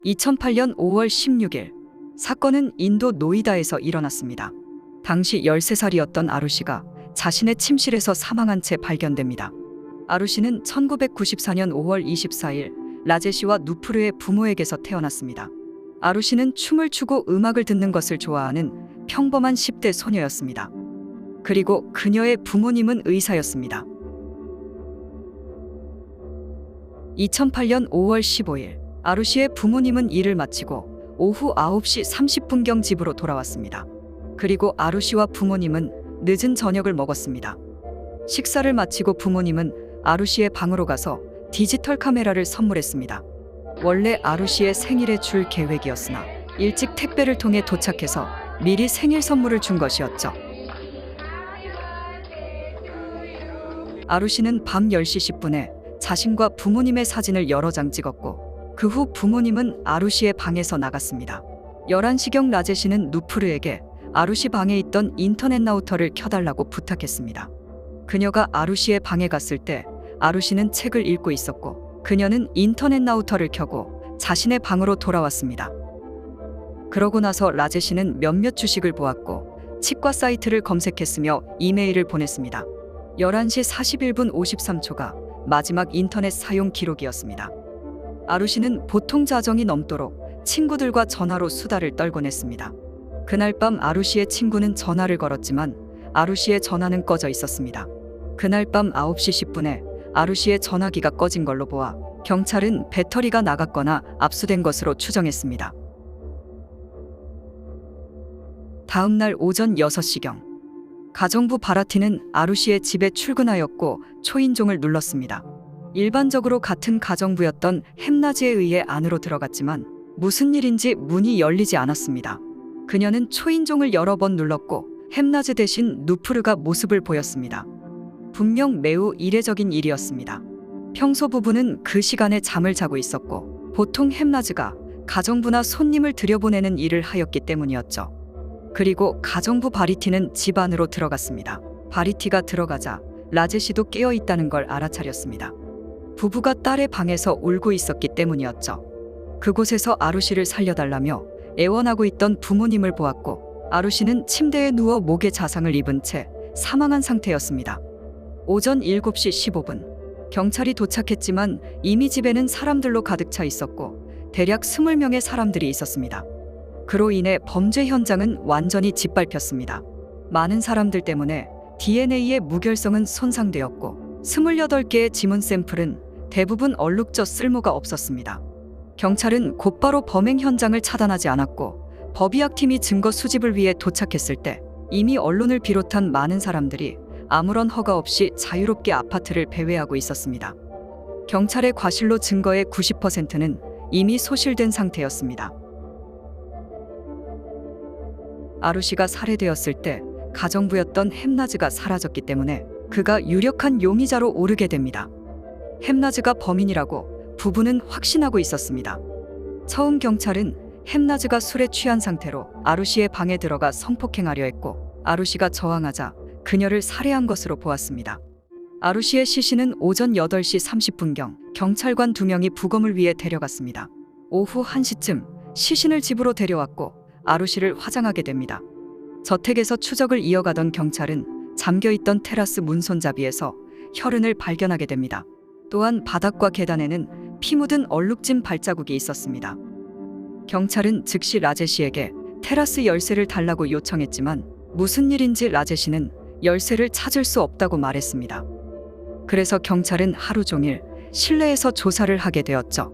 2008년 5월 16일 사건은 인도 노이다에서 일어났습니다. 당시 13살이었던 아루시가 자신의 침실에서 사망한 채 발견됩니다. 아루시는 1994년 5월 24일 라제시와 누푸르의 부모에게서 태어났습니다. 아루시는 춤을 추고 음악을 듣는 것을 좋아하는 평범한 10대 소녀였습니다. 그리고 그녀의 부모님은 의사였습니다. 2008년 5월 15일 아루시의 부모님은 일을 마치고 오후 9시 30분경 집으로 돌아왔습니다. 그리고 아루시와 부모님은 늦은 저녁을 먹었습니다. 식사를 마치고 부모님은 아루시의 방으로 가서 디지털 카메라를 선물했습니다. 원래 아루시의 생일에 줄 계획이었으나 일찍 택배를 통해 도착해서 미리 생일 선물을 준 것이었죠. 아루시는 밤 10시 10분에 자신과 부모님의 사진을 여러 장 찍었고 그 후 부모님은 아루시의 방에서 나갔습니다. 11시경 라제시는 누푸르에게 아루시 방에 있던 인터넷 라우터를 켜달라고 부탁했습니다. 그녀가 아루시의 방에 갔을 때 아루시는 책을 읽고 있었고 그녀는 인터넷 라우터를 켜고 자신의 방으로 돌아왔습니다. 그러고 나서 라제시는 몇몇 주식을 보았고 치과 사이트를 검색했으며 이메일을 보냈습니다. 11시 41분 53초가 마지막 인터넷 사용 기록이었습니다. 아루시는 보통 자정이 넘도록 친구들과 전화로 수다를 떨곤 했습니다. 그날 밤 아루시의 친구는 전화를 걸었지만 아루시의 전화는 꺼져 있었습니다. 그날 밤 9시 10분에 아루시의 전화기가 꺼진 걸로 보아 경찰은 배터리가 나갔거나 압수된 것으로 추정했습니다. 다음 날 오전 6시경 가정부 바라티는 아루시의 집에 출근하였고 초인종을 눌렀습니다. 일반적으로 같은 가정부였던 햄나지에 의해 안으로 들어갔지만 무슨 일인지 문이 열리지 않았습니다. 그녀는 초인종을 여러 번 눌렀고 햄나지 대신 누푸르가 모습을 보였습니다. 분명 매우 이례적인 일이었습니다. 평소 부부는 그 시간에 잠을 자고 있었고 보통 햄나지가 가정부나 손님을 들여보내는 일을 하였기 때문이었죠. 그리고 가정부 바리티는 집 안으로 들어갔습니다. 바리티가 들어가자 라제시도 깨어 있다는 걸 알아차렸습니다. 부부가 딸의 방에서 울고 있었기 때문이었죠. 그곳에서 아루시를 살려달라며 애원하고 있던 부모님을 보았고 아루시는 침대에 누워 목에 자상을 입은 채 사망한 상태였습니다. 오전 7시 15분 경찰이 도착했지만 이미 집에는 사람들로 가득 차 있었고 대략 20명의 사람들이 있었습니다. 그로 인해 범죄 현장은 완전히 짓밟혔습니다. 많은 사람들 때문에 DNA의 무결성은 손상되었고 28개의 지문 샘플은 대부분 얼룩져 쓸모가 없었습니다. 경찰은 곧바로 범행 현장을 차단하지 않았고 법의학팀이 증거 수집을 위해 도착했을 때 이미 언론을 비롯한 많은 사람들이 아무런 허가 없이 자유롭게 아파트를 배회하고 있었습니다. 경찰의 과실로 증거의 90%는 이미 소실된 상태였습니다. 아루시가 살해되었을 때 가정부였던 햄나즈가 사라졌기 때문에 그가 유력한 용의자로 오르게 됩니다. 햄나즈가 범인이라고 부부는 확신하고 있었습니다. 처음 경찰은 햄나즈가 술에 취한 상태로 아루시의 방에 들어가 성폭행하려 했고 아루시가 저항하자 그녀를 살해한 것으로 보았습니다. 아루시의 시신은 오전 8시 30분경 경찰관 2명이 부검을 위해 데려갔습니다. 오후 1시쯤 시신을 집으로 데려왔고 아루시를 화장하게 됩니다. 저택에서 추적을 이어가던 경찰은 잠겨있던 테라스 문 손잡이에서 혈흔을 발견하게 됩니다. 또한 바닥과 계단에는 피 묻은 얼룩진 발자국이 있었습니다. 경찰은 즉시 라제시에게 테라스 열쇠를 달라고 요청했지만 무슨 일인지 라제시는 열쇠를 찾을 수 없다고 말했습니다. 그래서 경찰은 하루 종일 실내에서 조사를 하게 되었죠.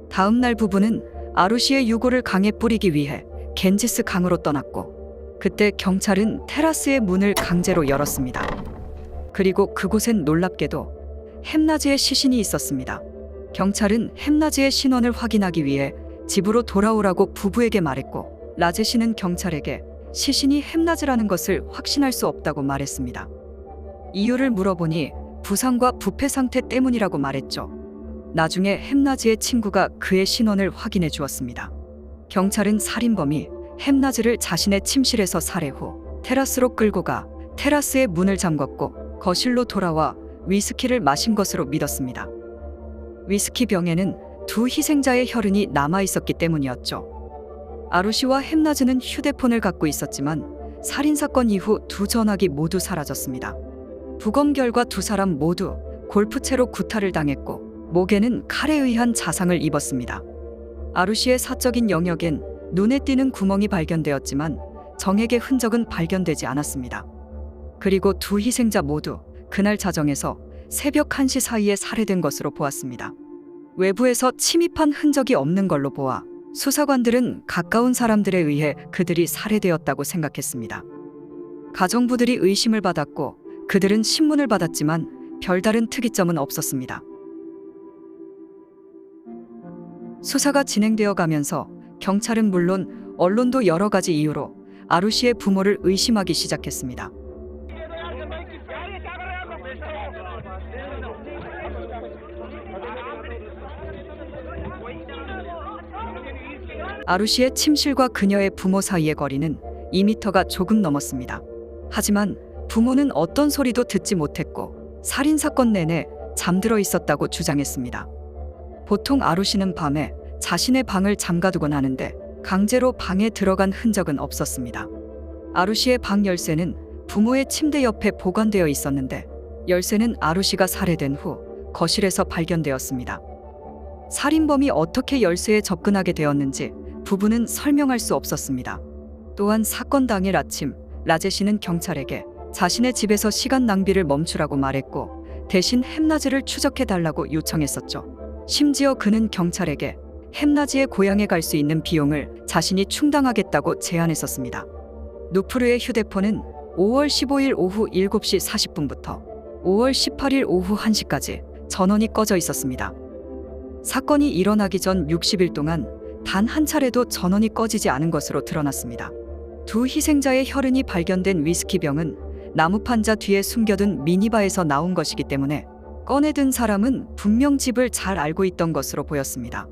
다음 날 부부는 아루시의 유골을 강에 뿌리기 위해 겐지스 강으로 떠났고 그때 경찰은 테라스의 문을 강제로 열었습니다. 그리고 그곳엔 놀랍게도 햄나지의 시신이 있었습니다. 경찰은 햄나지의 신원을 확인하기 위해 집으로 돌아오라고 부부에게 말했고 라제시는 경찰에게 시신이 햄나지라는 것을 확신할 수 없다고 말했습니다. 이유를 물어보니 부상과 부패 상태 때문이라고 말했죠. 나중에 햄나지의 친구가 그의 신원을 확인해 주었습니다. 경찰은 살인범이 햄나지를 자신의 침실에서 살해 후 테라스로 끌고 가 테라스의 문을 잠궜고 거실로 돌아와 위스키를 마신 것으로 믿었습니다. 위스키 병에는 두 희생자의 혈흔이 남아 있었기 때문이었죠. 아루시와 햄나즈는 휴대폰을 갖고 있었지만 살인사건 이후 두 전화기 모두 사라졌습니다. 부검 결과 두 사람 모두 골프채로 구타를 당했고 목에는 칼에 의한 자상을 입었습니다. 아루시의 사적인 영역엔 눈에 띄는 구멍이 발견되었지만 정액의 흔적은 발견되지 않았습니다. 그리고 두 희생자 모두 그날 자정에서 새벽 1시 사이에 살해된 것으로 보았습니다. 외부에서 침입한 흔적이 없는 걸로 보아 수사관들은 가까운 사람들에 의해 그들이 살해되었다고 생각했습니다. 가정부들이 의심을 받았고 그들은 신문을 받았지만 별다른 특이점은 없었습니다. 수사가 진행되어 가면서 경찰은 물론 언론도 여러 가지 이유로 아루시의 부모를 의심하기 시작했습니다. 아루시의 침실과 그녀의 부모 사이의 거리는 2미터가 조금 넘었습니다. 하지만 부모는 어떤 소리도 듣지 못했고 살인사건 내내 잠들어 있었다고 주장했습니다. 보통 아루시는 밤에 자신의 방을 잠가두곤 하는데 강제로 방에 들어간 흔적은 없었습니다. 아루시의 방 열쇠는 부모의 침대 옆에 보관되어 있었는데 열쇠는 아루시가 살해된 후 거실에서 발견되었습니다. 살인범이 어떻게 열쇠에 접근하게 되었는지 부부는 설명할 수 없었습니다. 또한 사건 당일 아침 라제시는 경찰에게 자신의 집에서 시간 낭비를 멈추라고 말했고 대신 햄나즈를 추적해달라고 요청했었죠. 심지어 그는 경찰에게 햄나즈의 고향에 갈 수 있는 비용을 자신이 충당하겠다고 제안했었습니다. 누프르의 휴대폰은 5월 15일 오후 7시 40분부터 5월 18일 오후 1시까지 전원이 꺼져 있었습니다. 사건이 일어나기 전 60일 동안 단 한 차례도 전원이 꺼지지 않은 것으로 드러났습니다. 두 희생자의 혈흔이 발견된 위스키 병은 나무판자 뒤에 숨겨둔 미니바에서 나온 것이기 때문에 꺼내든 사람은 분명 집을 잘 알고 있던 것으로 보였습니다.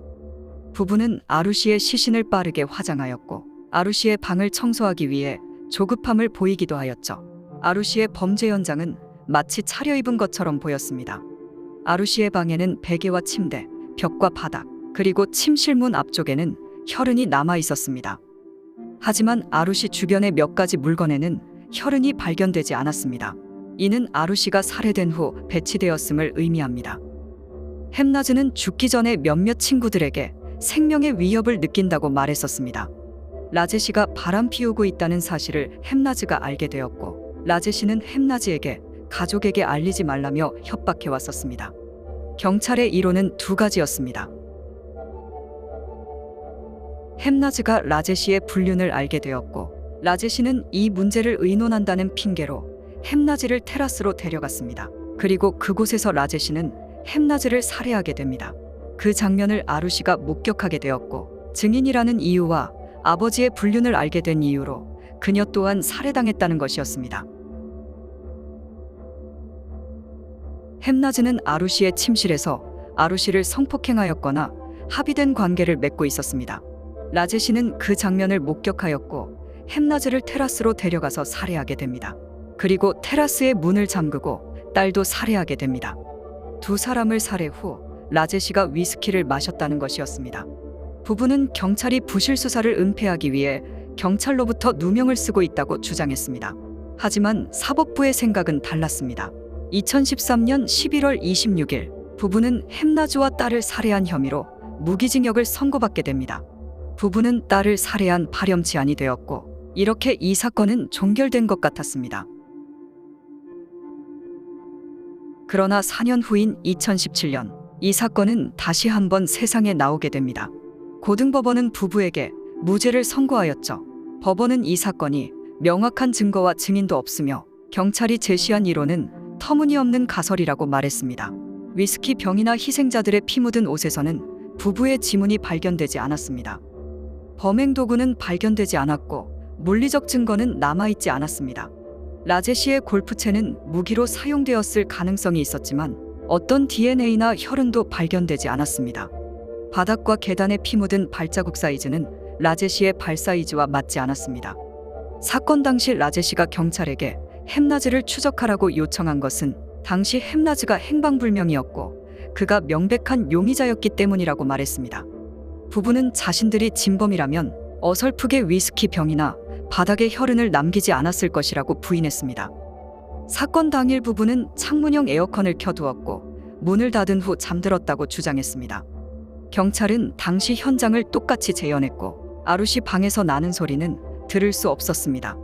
부부는 아루시의 시신을 빠르게 화장하였고 아루시의 방을 청소하기 위해 조급함을 보이기도 하였죠. 아루시의 범죄 현장은 마치 차려입은 것처럼 보였습니다. 아루시의 방에는 베개와 침대, 벽과 바닥, 그리고 침실 문 앞쪽에는 혈흔이 남아 있었습니다. 하지만 아루시 주변의 몇 가지 물건에는 혈흔이 발견되지 않았습니다. 이는 아루시가 살해된 후 배치되었음을 의미합니다. 햄나즈는 죽기 전에 몇몇 친구들에게 생명의 위협을 느낀다고 말했었습니다. 라제시가 바람 피우고 있다는 사실을 햄나즈가 알게 되었고 라제시는 햄나즈에게 가족에게 알리지 말라며 협박해 왔었습니다. 경찰의 이론은 두 가지였습니다. 햄나즈가 라제시의 불륜을 알게 되었고 라제시는 이 문제를 의논한다는 핑계로 햄나즈를 테라스로 데려갔습니다. 그리고 그곳에서 라제시는 햄나즈를 살해하게 됩니다. 그 장면을 아루시가 목격하게 되었고 증인이라는 이유와 아버지의 불륜을 알게 된 이유로 그녀 또한 살해당했다는 것이었습니다. 햄나즈는 아루시의 침실에서 아루시를 성폭행하였거나 합의된 관계를 맺고 있었습니다. 라제시는 그 장면을 목격하였고 햄나즈를 테라스로 데려가서 살해하게 됩니다. 그리고 테라스의 문을 잠그고 딸도 살해하게 됩니다. 두 사람을 살해 후 라제시가 위스키를 마셨다는 것이었습니다. 부부는 경찰이 부실 수사를 은폐하기 위해 경찰로부터 누명을 쓰고 있다고 주장했습니다. 하지만 사법부의 생각은 달랐습니다. 2013년 11월 26일 부부는 햄나즈와 딸을 살해한 혐의로 무기징역을 선고받게 됩니다. 부부는 딸을 살해한 파렴치한이 되었고 이렇게 이 사건은 종결된 것 같았습니다. 그러나 4년 후인 2017년 이 사건은 다시 한번 세상에 나오게 됩니다. 고등법원은 부부에게 무죄를 선고하였죠. 법원은 이 사건이 명확한 증거와 증인도 없으며 경찰이 제시한 이론은 터무니없는 가설이라고 말했습니다. 위스키 병이나 희생자들의 피 묻은 옷에서는 부부의 지문이 발견되지 않았습니다. 범행 도구는 발견되지 않았고 물리적 증거는 남아있지 않았습니다. 라제시의 골프채는 무기로 사용되었을 가능성이 있었지만 어떤 DNA나 혈흔도 발견되지 않았습니다. 바닥과 계단에 피 묻은 발자국 사이즈는 라제시의 발 사이즈와 맞지 않았습니다. 사건 당시 라제시가 경찰에게 햄나즈를 추적하라고 요청한 것은 당시 햄나즈가 행방불명이었고 그가 명백한 용의자였기 때문이라고 말했습니다. 부부는 자신들이 진범이라면 어설프게 위스키 병이나 바닥에 혈흔을 남기지 않았을 것이라고 부인했습니다. 사건 당일 부부는 창문형 에어컨을 켜두었고 문을 닫은 후 잠들었다고 주장했습니다. 경찰은 당시 현장을 똑같이 재현했고 아루시 방에서 나는 소리는 들을 수 없었습니다.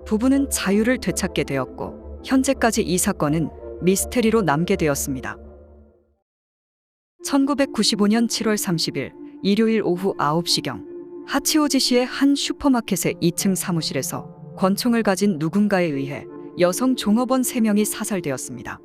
부부는 자유를 되찾게 되었고 현재까지 이 사건은 미스테리로 남게 되었습니다. 1995년 7월 30일 일요일 오후 9시경 하치오지시의 한 슈퍼마켓의 2층 사무실에서 권총을 가진 누군가에 의해 여성 종업원 3명이 사살되었습니다.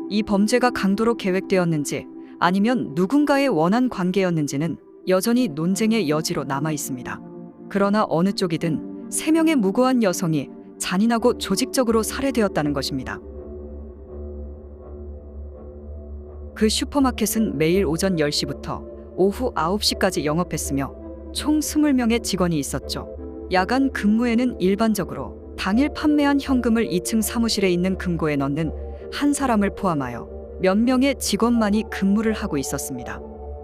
이 범죄가 강도로 계획되었는지 아니면 누군가의 원한 관계였는지는 여전히 논쟁의 여지로 남아 있습니다. 그러나 어느 쪽이든 3명의 무고한 여성이 잔인하고 조직적으로 살해되었다는 것입니다. 그 슈퍼마켓은 매일 오전 10시부터 오후 9시까지 영업했으며 총 20명의 직원이 있었죠. 야간 근무에는 일반적으로 당일 판매한 현금을 2층 사무실에 있는 금고에 넣는 한 사람을 포함하여 몇 명의 직원만이 근무를 하고 있었습니다.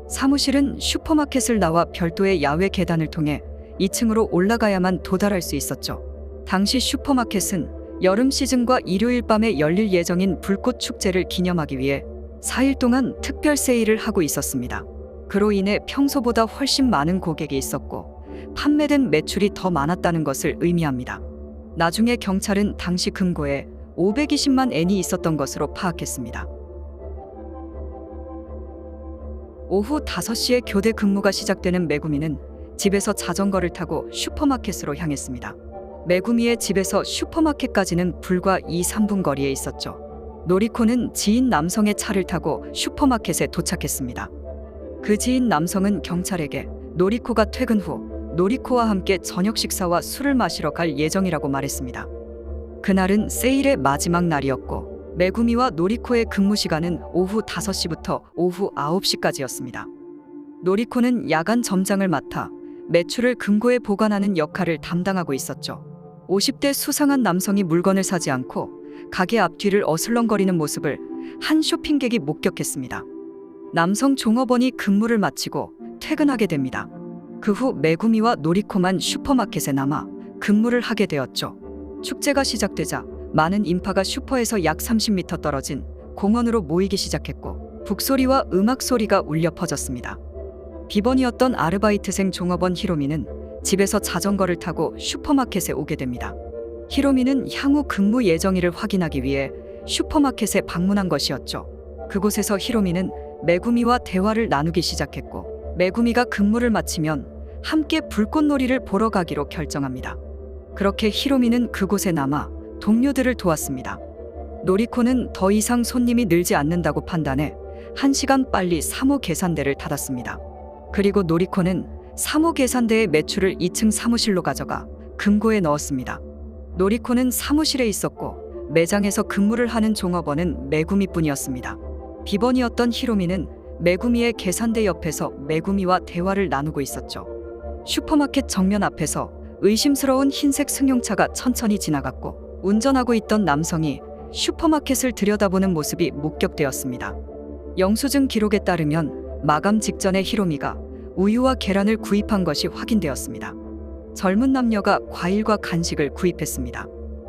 사무실은 슈퍼마켓을 나와 별도의 야외 계단을 통해 2층으로 올라가야만 도달할 수 있었죠. 당시 슈퍼마켓은 여름 시즌과 일요일 밤에 열릴 예정인 불꽃 축제를 기념하기 위해 4일 동안 특별 세일을 하고 있었습니다. 그로 인해 평소보다 훨씬 많은 고객이 있었고 판매된 매출이 더 많았다는 것을 의미합니다. 나중에 경찰은 당시 금고에 520만 엔이 있었던 것으로 파악했습니다. 오후 5시에 교대 근무가 시작되는 메구미는 집에서 자전거를 타고 슈퍼마켓으로 향했습니다. 메구미의 집에서 슈퍼마켓까지는 불과 2~3분 거리에 있었죠. 노리코는 지인 남성의 차를 타고 슈퍼마켓에 도착했습니다. 그 지인 남성은 경찰에게 노리코가 퇴근 후 노리코와 함께 저녁 식사와 술을 마시러 갈 예정이라고 말했습니다. 그날은 세일의 마지막 날이었고 메구미와 노리코의 근무 시간은 오후 5시부터 오후 9시까지였습니다. 노리코는 야간 점장을 맡아 매출을 금고에 보관하는 역할을 담당하고 있었죠. 50대 수상한 남성이 물건을 사지 않고 가게 앞뒤를 어슬렁거리는 모습을 한 쇼핑객이 목격했습니다. 남성 종업원이 근무를 마치고 퇴근하게 됩니다. 그 후 메구미와 노리코만 슈퍼마켓에 남아 근무를 하게 되었죠. 축제가 시작되자 많은 인파가 슈퍼에서 약 30m 떨어진 공원으로 모이기 시작했고 북소리와 음악 소리가 울려 퍼졌습니다. 비번이었던 아르바이트생 종업원 히로미는 집에서 자전거를 타고 슈퍼마켓에 오게 됩니다. 히로미는 향후 근무 예정일을 확인하기 위해 슈퍼마켓에 방문한 것이었죠. 그곳에서 히로미는 메구미와 대화를 나누기 시작했고 메구미가 근무를 마치면 함께 불꽃놀이를 보러 가기로 결정합니다. 그렇게 히로미는 그곳에 남아 동료들을 도왔습니다. 노리코는 더 이상 손님이 늘지 않는다고 판단해 1시간 빨리 사무 계산대를 닫았습니다. 그리고 노리코는 사무 계산대의 매출을 2층 사무실로 가져가 금고에 넣었습니다. 노리코는 사무실에 있었고 매장에서 근무를 하는 종업원은 메구미뿐이었습니다. 비번이었던 히로미는 메구미의 계산대 옆에서 메구미와 대화를 나누고 있었죠. 슈퍼마켓 정면 앞에서 의심스러운 흰색 승용차가 천천히 지나갔고 운전하고 있던 남성이 슈퍼마켓을 들여다보는 모습이 목격되었습니다. 영수증 기록에 따르면 마감 직전에 히로미가 우유와 계란을 구입한 것이 확인되었습니다. 젊은 남녀가 과일과 간식을 구입했습니다.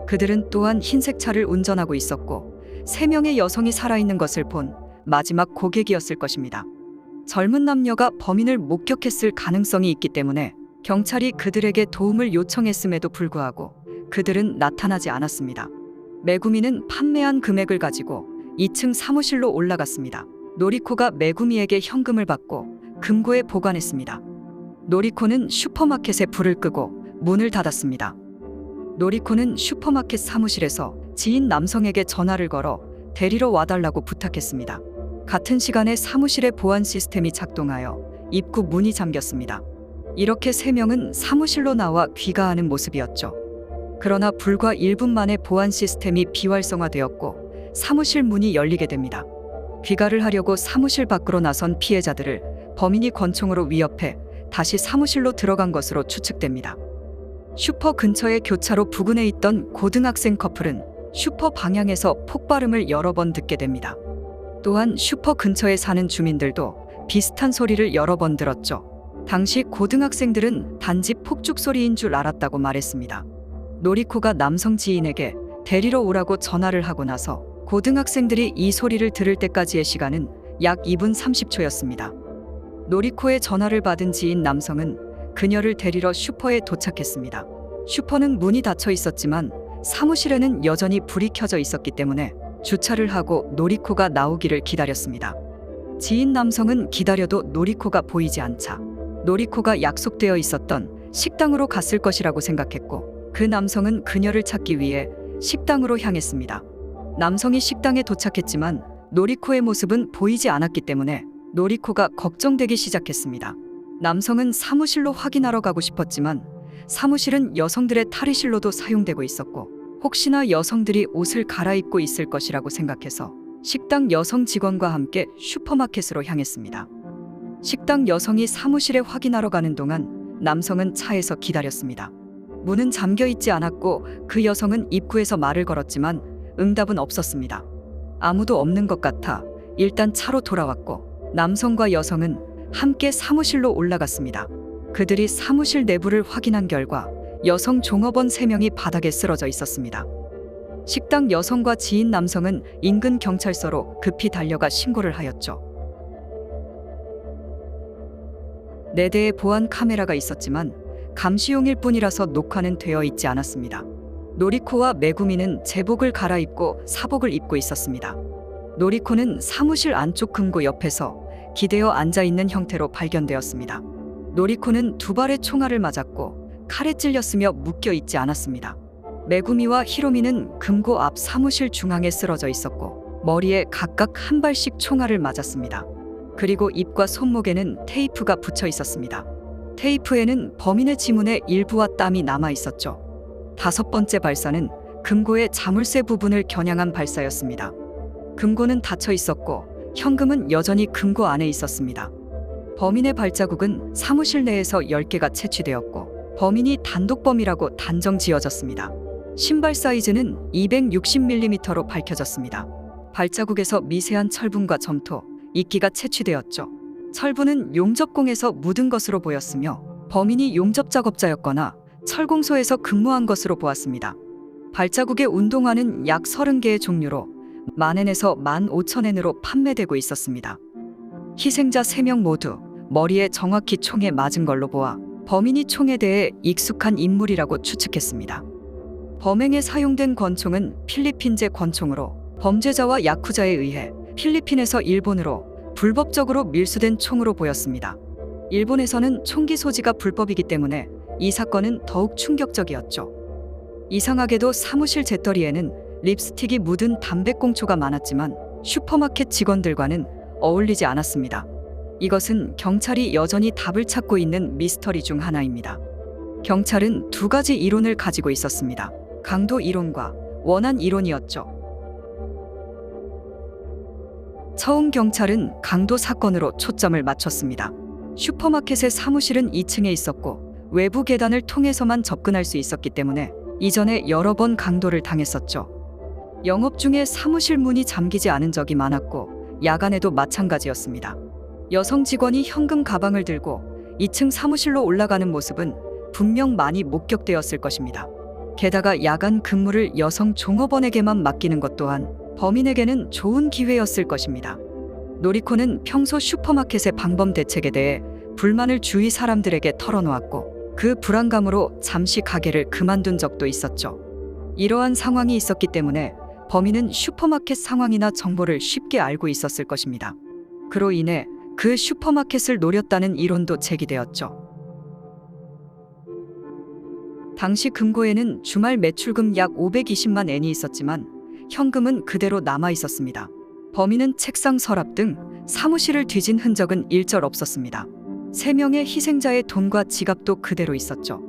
그들은 또한 흰색 차를 운전하고 있었고 3명의 여성이 살아있는 것을 본 마지막 고객이었을 것입니다. 젊은 남녀가 범인을 목격했을 가능성이 있기 때문에 경찰이 그들에게 도움을 요청했음에도 불구하고 그들은 나타나지 않았습니다. 메구미는 판매한 금액을 가지고 2층 사무실로 올라갔습니다. 노리코가 메구미에게 현금을 받고 금고에 보관했습니다. 노리코는 슈퍼마켓에 불을 끄고 문을 닫았습니다. 노리코는 슈퍼마켓 사무실에서 지인 남성에게 전화를 걸어 데리러 와달라고 부탁했습니다. 같은 시간에 사무실의 보안 시스템이 작동하여 입구 문이 잠겼습니다. 이렇게 3명은 사무실로 나와 귀가하는 모습이었죠. 그러나 불과 1분 만에 보안 시스템이 비활성화되었고 사무실 문이 열리게 됩니다. 귀가를 하려고 사무실 밖으로 나선 피해자들을 범인이 권총으로 위협해 다시 사무실로 들어간 것으로 추측됩니다. 슈퍼 근처의 교차로 부근에 있던 고등학생 커플은 슈퍼 방향에서 폭발음을 여러 번 듣게 됩니다. 또한 슈퍼 근처에 사는 주민들도 비슷한 소리를 여러 번 들었죠. 당시 고등학생들은 단지 폭죽 소리인 줄 알았다고 말했습니다. 노리코가 남성 지인에게 데리러 오라고 전화를 하고 나서 고등학생들이 이 소리를 들을 때까지의 시간은 약 2분 30초였습니다. 노리코의 전화를 받은 지인 남성은 그녀를 데리러 슈퍼에 도착했습니다. 슈퍼는 문이 닫혀 있었지만 사무실에는 여전히 불이 켜져 있었기 때문에 주차를 하고 노리코가 나오기를 기다렸습니다. 지인 남성은 기다려도 노리코가 보이지 않자 노리코가 약속되어 있었던 식당으로 갔을 것이라고 생각했고, 그 남성은 그녀를 찾기 위해 식당으로 향했습니다. 남성이 식당에 도착했지만 노리코의 모습은 보이지 않았기 때문에 노리코가 걱정되기 시작했습니다. 남성은 사무실로 확인하러 가고 싶었지만 사무실은 여성들의 탈의실로도 사용되고 있었고, 혹시나 여성들이 옷을 갈아입고 있을 것이라고 생각해서 식당 여성 직원과 함께 슈퍼마켓으로 향했습니다. 식당 여성이 사무실에 확인하러 가는 동안 남성은 차에서 기다렸습니다. 문은 잠겨 있지 않았고 그 여성은 입구에서 말을 걸었지만 응답은 없었습니다. 아무도 없는 것 같아 일단 차로 돌아왔고, 남성과 여성은 함께 사무실로 올라갔습니다. 그들이 사무실 내부를 확인한 결과 여성 종업원 3명이 바닥에 쓰러져 있었습니다. 식당 여성과 지인 남성은 인근 경찰서로 급히 달려가 신고를 하였죠. 4대의 보안 카메라가 있었지만 감시용일 뿐이라서 녹화는 되어 있지 않았습니다. 노리코와 메구미는 제복을 갈아입고 사복을 입고 있었습니다. 노리코는 사무실 안쪽 금고 옆에서 기대어 앉아있는 형태로 발견되었습니다. 노리코는 2발의 총알을 맞았고 칼에 찔렸으며 묶여 있지 않았습니다. 메구미와 히로미는 금고 앞 사무실 중앙에 쓰러져 있었고 머리에 각각 1발씩 총알을 맞았습니다. 그리고 입과 손목에는 테이프가 붙여 있었습니다. 테이프에는 범인의 지문의 일부와 땀이 남아 있었죠. 5번째 발사는 금고의 자물쇠 부분을 겨냥한 발사였습니다. 금고는 닫혀 있었고 현금은 여전히 금고 안에 있었습니다. 범인의 발자국은 사무실 내에서 10개가 채취되었고 범인이 단독범이라고 단정 지어졌습니다. 신발 사이즈는 260mm로 밝혀졌습니다. 발자국에서 미세한 철분과 점토, 이끼가 채취되었죠. 철분은 용접공에서 묻은 것으로 보였으며 범인이 용접 작업자였거나 철공소에서 근무한 것으로 보았습니다. 발자국의 운동화는 약 30개의 종류로 10,000엔에서 15,000엔으로 판매되고 있었습니다. 희생자 3명 모두 머리에 정확히 총에 맞은 걸로 보아 범인이 총에 대해 익숙한 인물이라고 추측했습니다. 범행에 사용된 권총은 필리핀제 권총으로 범죄자와 야쿠자에 의해 필리핀에서 일본으로 불법적으로 밀수된 총으로 보였습니다. 일본에서는 총기 소지가 불법이기 때문에 이 사건은 더욱 충격적이었죠. 이상하게도 사무실 재떨이에는 립스틱이 묻은 담배꽁초가 많았지만 슈퍼마켓 직원들과는 어울리지 않았습니다. 이것은 경찰이 여전히 답을 찾고 있는 미스터리 중 하나입니다. 경찰은 2가지 이론을 가지고 있었습니다. 강도 이론과 원한 이론이었죠. 처음 경찰은 강도 사건으로 초점을 맞췄습니다. 슈퍼마켓의 사무실은 2층에 있었고 외부 계단을 통해서만 접근할 수 있었기 때문에 이전에 여러 번 강도를 당했었죠. 영업 중에 사무실 문이 잠기지 않은 적이 많았고 야간에도 마찬가지였습니다. 여성 직원이 현금 가방을 들고 2층 사무실로 올라가는 모습은 분명 많이 목격되었을 것입니다. 게다가 야간 근무를 여성 종업원에게만 맡기는 것 또한 범인에게는 좋은 기회였을 것입니다. 노리코는 평소 슈퍼마켓의 방범 대책에 대해 불만을 주위 사람들에게 털어놓았고 그 불안감으로 잠시 가게를 그만둔 적도 있었죠. 이러한 상황이 있었기 때문에 범인은 슈퍼마켓 상황이나 정보를 쉽게 알고 있었을 것입니다. 그로 인해 그 슈퍼마켓을 노렸다는 이론도 제기되었죠. 당시 금고에는 주말 매출금 약 520만 엔이 있었지만 현금은 그대로 남아 있었습니다. 범인은 책상 서랍 등 사무실을 뒤진 흔적은 일절 없었습니다. 3명의 희생자의 돈과 지갑도 그대로 있었죠.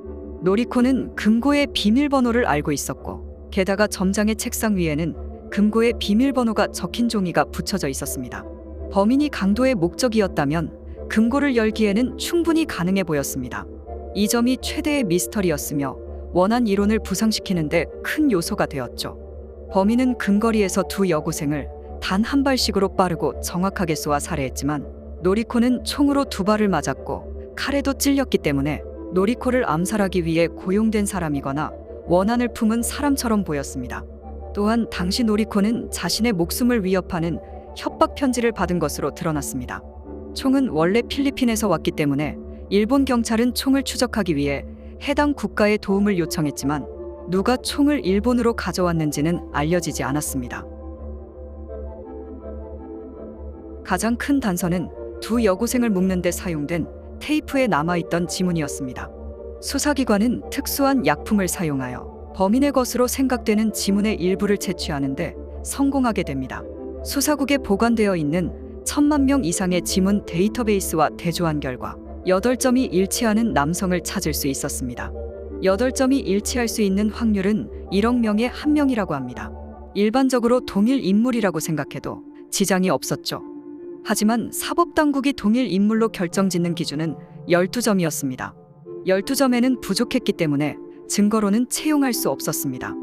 노리코는 금고의 비밀번호를 알고 있었고 게다가 점장의 책상 위에는 금고의 비밀번호가 적힌 종이가 붙여져 있었습니다. 범인이 강도의 목적이었다면 금고를 열기에는 충분히 가능해 보였습니다. 이 점이 최대의 미스터리였으며 원한 이론을 부상시키는데 큰 요소가 되었죠. 범인은 근거리에서 2 여고생을 단 한 발씩으로 빠르고 정확하게 쏘아 살해했지만 노리코는 총으로 2발을 맞았고 칼에도 찔렸기 때문에 노리코를 암살하기 위해 고용된 사람이거나 원한을 품은 사람처럼 보였습니다. 또한 당시 노리코는 자신의 목숨을 위협하는 협박 편지를 받은 것으로 드러났습니다. 총은 원래 필리핀에서 왔기 때문에 일본 경찰은 총을 추적하기 위해 해당 국가의 도움을 요청했지만 누가 총을 일본으로 가져왔는지는 알려지지 않았습니다. 가장 큰 단서는 두 여고생을 묶는 데 사용된 테이프에 남아있던 지문이었습니다. 수사기관은 특수한 약품을 사용하여 범인의 것으로 생각되는 지문의 일부를 채취하는데 성공하게 됩니다. 수사국에 보관되어 있는 1000만 명 이상의 지문 데이터베이스와 대조한 결과 8점이 일치하는 남성을 찾을 수 있었습니다. 8점이 일치할 수 있는 확률은 1억 명에 1명이라고 합니다. 일반적으로 동일 인물이라고 생각해도 지장이 없었죠. 하지만 사법당국이 동일 인물로 결정짓는 기준은 12점이었습니다. 12점에는 부족했기 때문에 증거로는 채용할 수 없었습니다.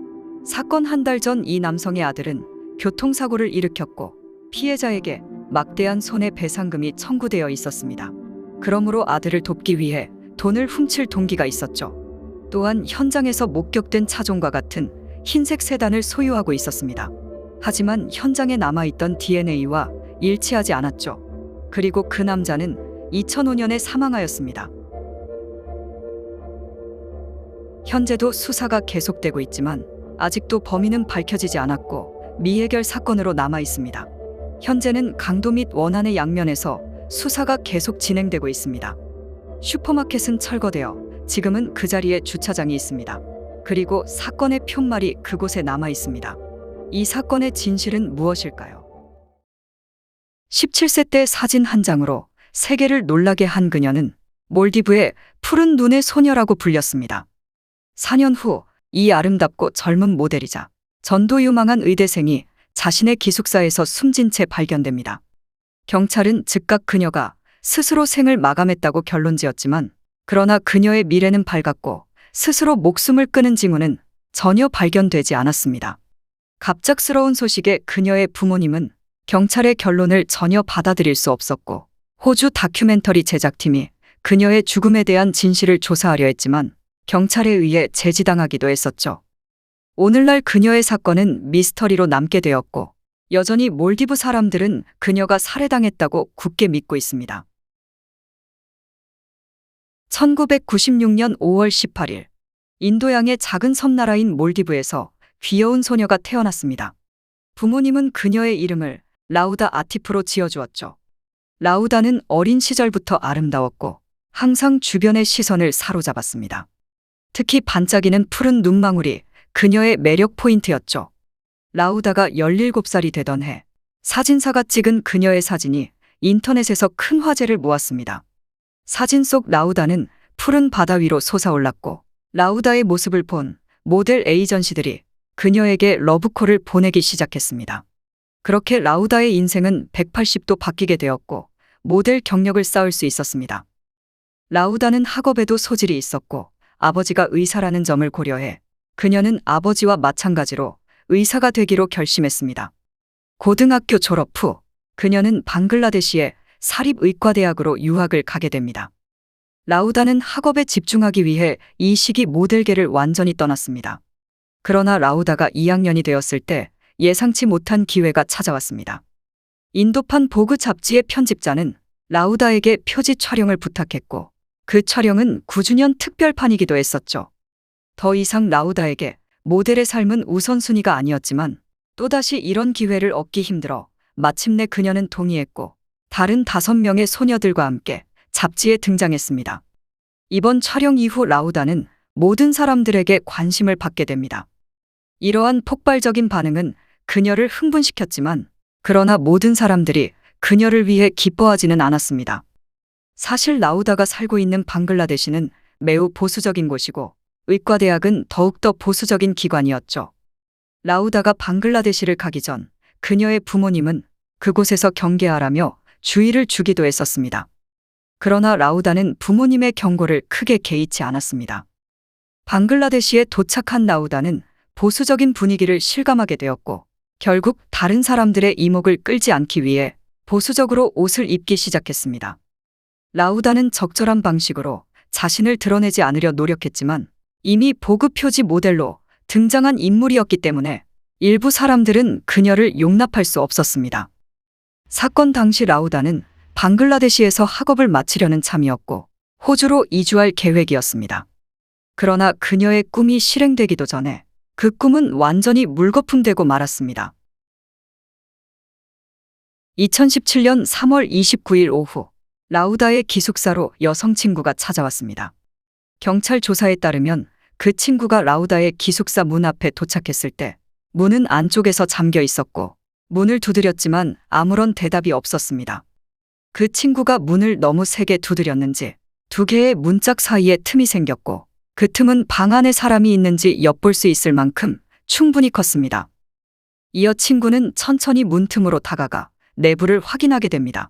사건 한 달 전 이 남성의 아들은 교통사고를 일으켰고 피해자에게 막대한 손해배상금이 청구되어 있었습니다. 그러므로 아들을 돕기 위해 돈을 훔칠 동기가 있었죠. 또한 현장에서 목격된 차종과 같은 흰색 세단을 소유하고 있었습니다. 하지만 현장에 남아있던 DNA와 일치하지 않았죠. 그리고 그 남자는 2005년에 사망하였습니다. 현재도 수사가 계속되고 있지만 아직도 범인은 밝혀지지 않았고 미해결 사건으로 남아 있습니다. 현재는 강도 및 원한의 양면에서 수사가 계속 진행되고 있습니다. 슈퍼마켓은 철거되어 지금은 그 자리에 주차장이 있습니다. 그리고 사건의 푯말이 그곳에 남아 있습니다. 이 사건의 진실은 무엇일까요? 17세 때 사진 한 장으로 세계를 놀라게 한 그녀는 몰디브의 푸른 눈의 소녀라고 불렸습니다. 4년 후 이 아름답고 젊은 모델이자 전도유망한 의대생이 자신의 기숙사에서 숨진 채 발견됩니다. 경찰은 즉각 그녀가 스스로 생을 마감했다고 결론지었지만 그러나 그녀의 미래는 밝았고 스스로 목숨을 끊은 징후는 전혀 발견되지 않았습니다. 갑작스러운 소식에 그녀의 부모님은 경찰의 결론을 전혀 받아들일 수 없었고 호주 다큐멘터리 제작팀이 그녀의 죽음에 대한 진실을 조사하려 했지만 경찰에 의해 제지당하기도 했었죠. 오늘날 그녀의 사건은 미스터리로 남게 되었고 여전히 몰디브 사람들은 그녀가 살해당했다고 굳게 믿고 있습니다. 1996년 5월 18일 인도양의 작은 섬나라인 몰디브에서 귀여운 소녀가 태어났습니다. 부모님은 그녀의 이름을 라우다 아티프로 지어주었죠. 라우다는 어린 시절부터 아름다웠고 항상 주변의 시선을 사로잡았습니다. 특히 반짝이는 푸른 눈망울이 그녀의 매력 포인트였죠. 라우다가 17살이 되던 해 사진사가 찍은 그녀의 사진이 인터넷에서 큰 화제를 모았습니다. 사진 속 라우다는 푸른 바다 위로 솟아올랐고 라우다의 모습을 본 모델 에이전시들이 그녀에게 러브콜을 보내기 시작했습니다. 그렇게 라우다의 인생은 180도 바뀌게 되었고 모델 경력을 쌓을 수 있었습니다. 라우다는 학업에도 소질이 있었고 아버지가 의사라는 점을 고려해 그녀는 아버지와 마찬가지로 의사가 되기로 결심했습니다. 고등학교 졸업 후 그녀는 방글라데시의 사립의과대학으로 유학을 가게 됩니다. 라우다는 학업에 집중하기 위해 이 시기 모델계를 완전히 떠났습니다. 그러나 라우다가 2학년이 되었을 때 예상치 못한 기회가 찾아왔습니다. 인도판 보그 잡지의 편집자는 라우다에게 표지 촬영을 부탁했고 그 촬영은 9주년 특별판이기도 했었죠. 더 이상 라우다에게 모델의 삶은 우선순위가 아니었지만 또다시 이런 기회를 얻기 힘들어 마침내 그녀는 동의했고 다른 5명의 소녀들과 함께 잡지에 등장했습니다. 이번 촬영 이후 라우다는 모든 사람들에게 관심을 받게 됩니다. 이러한 폭발적인 반응은 그녀를 흥분시켰지만 그러나 모든 사람들이 그녀를 위해 기뻐하지는 않았습니다. 사실 라우다가 살고 있는 방글라데시는 매우 보수적인 곳이고 의과대학은 더욱더 보수적인 기관이었죠. 라우다가 방글라데시를 가기 전 그녀의 부모님은 그곳에서 경계하라며 주의를 주기도 했었습니다. 그러나 라우다는 부모님의 경고를 크게 개의치 않았습니다. 방글라데시에 도착한 라우다는 보수적인 분위기를 실감하게 되었고 결국 다른 사람들의 이목을 끌지 않기 위해 보수적으로 옷을 입기 시작했습니다. 라우다는 적절한 방식으로 자신을 드러내지 않으려 노력했지만 이미 보급 표지 모델로 등장한 인물이었기 때문에 일부 사람들은 그녀를 용납할 수 없었습니다. 사건 당시 라우다는 방글라데시에서 학업을 마치려는 참이었고 호주로 이주할 계획이었습니다. 그러나 그녀의 꿈이 실행되기도 전에 그 꿈은 완전히 물거품되고 말았습니다. 2017년 3월 29일 오후 라우다의 기숙사로 여성 친구가 찾아왔습니다. 경찰 조사에 따르면 그 친구가 라우다의 기숙사 문 앞에 도착했을 때 문은 안쪽에서 잠겨 있었고 문을 두드렸지만 아무런 대답이 없었습니다. 그 친구가 문을 너무 세게 두드렸는지 두 개의 문짝 사이에 틈이 생겼고 그 틈은 방 안에 사람이 있는지 엿볼 수 있을 만큼 충분히 컸습니다. 이어 친구는 천천히 문틈으로 다가가 내부를 확인하게 됩니다.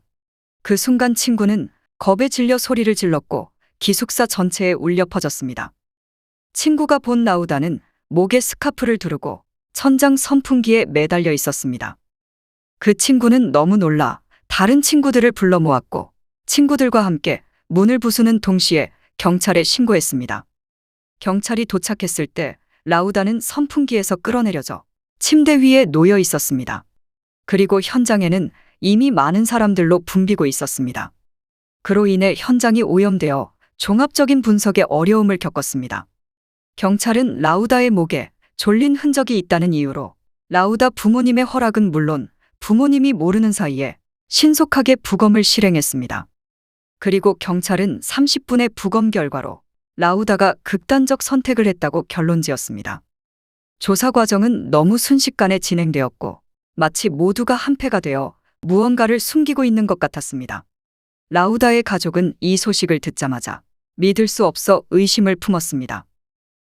그 순간 친구는 겁에 질려 소리를 질렀고 기숙사 전체에 울려 퍼졌습니다. 친구가 본 라우다는 목에 스카프를 두르고 천장 선풍기에 매달려 있었습니다. 그 친구는 너무 놀라 다른 친구들을 불러 모았고 친구들과 함께 문을 부수는 동시에 경찰에 신고했습니다. 경찰이 도착했을 때 라우다는 선풍기에서 끌어내려져 침대 위에 놓여 있었습니다. 그리고 현장에는 이미 많은 사람들로 붐비고 있었습니다. 그로 인해 현장이 오염되어 종합적인 분석에 어려움을 겪었습니다. 경찰은 라우다의 목에 졸린 흔적이 있다는 이유로 라우다 부모님의 허락은 물론 부모님이 모르는 사이에 신속하게 부검을 실행했습니다. 그리고 경찰은 30분의 부검 결과로 라우다가 극단적 선택을 했다고 결론지었습니다. 조사 과정은 너무 순식간에 진행되었고 마치 모두가 한패가 되어 무언가를 숨기고 있는 것 같았습니다. 라우다의 가족은 이 소식을 듣자마자 믿을 수 없어 의심을 품었습니다.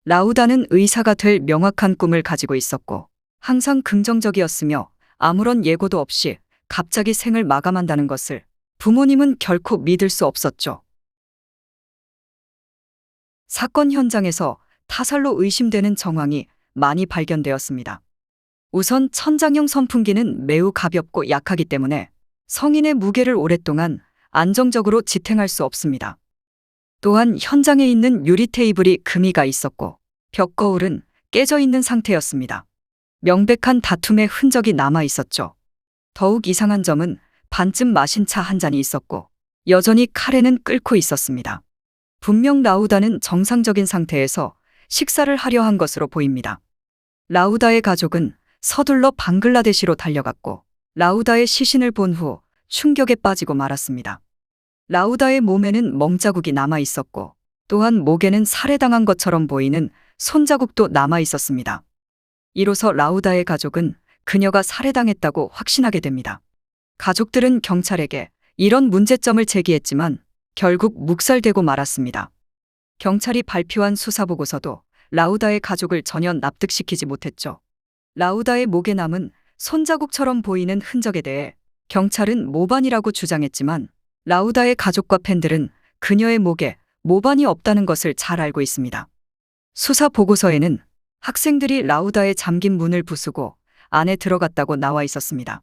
라우다는 의사가 될 명확한 꿈을 가지고 있었고 항상 긍정적이었으며 아무런 예고도 없이 갑자기 생을 마감한다는 것을 부모님은 결코 믿을 수 없었죠. 사건 현장에서 타살로 의심되는 정황이 많이 발견되었습니다. 우선 천장형 선풍기는 매우 가볍고 약하기 때문에 성인의 무게를 오랫동안 안정적으로 지탱할 수 없습니다. 또한 현장에 있는 유리 테이블이 금이가 있었고 벽 거울은 깨져 있는 상태였습니다. 명백한 다툼의 흔적이 남아 있었죠. 더욱 이상한 점은 반쯤 마신 차 한 잔이 있었고 여전히 카레는 끓고 있었습니다. 분명 라우다는 정상적인 상태에서 식사를 하려 한 것으로 보입니다. 라우다의 가족은 서둘러 방글라데시로 달려갔고 라우다의 시신을 본 후 충격에 빠지고 말았습니다. 라우다의 몸에는 멍자국이 남아 있었고 또한 목에는 살해당한 것처럼 보이는 손자국도 남아 있었습니다. 이로써 라우다의 가족은 그녀가 살해당했다고 확신하게 됩니다. 가족들은 경찰에게 이런 문제점을 제기했지만 결국 묵살되고 말았습니다. 경찰이 발표한 수사보고서도 라우다의 가족을 전혀 납득시키지 못했죠. 라우다의 목에 남은 손자국처럼 보이는 흔적에 대해 경찰은 모반이라고 주장했지만 라우다의 가족과 팬들은 그녀의 목에 모반이 없다는 것을 잘 알고 있습니다. 수사 보고서에는 학생들이 라우다의 잠긴 문을 부수고 안에 들어갔다고 나와 있었습니다.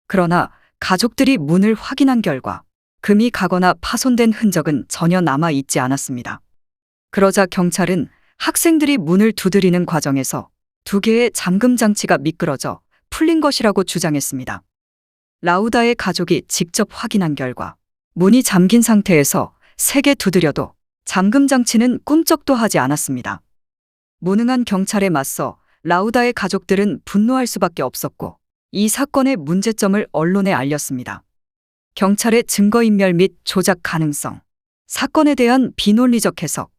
그러나 가족들이 문을 확인한 결과 금이 가거나 파손된 흔적은 전혀 남아 있지 않았습니다. 그러자 경찰은 학생들이 문을 두드리는 과정에서 두 개의 잠금 장치가 미끄러져 풀린 것이라고 주장했습니다. 라우다의 가족이 직접 확인한 결과 문이 잠긴 상태에서 세게 두드려도 잠금 장치는 꿈쩍도 하지 않았습니다. 무능한 경찰에 맞서 라우다의 가족들은 분노할 수밖에 없었고 이 사건의 문제점을 언론에 알렸습니다. 경찰의 증거인멸 및 조작 가능성, 사건에 대한 비논리적 해석,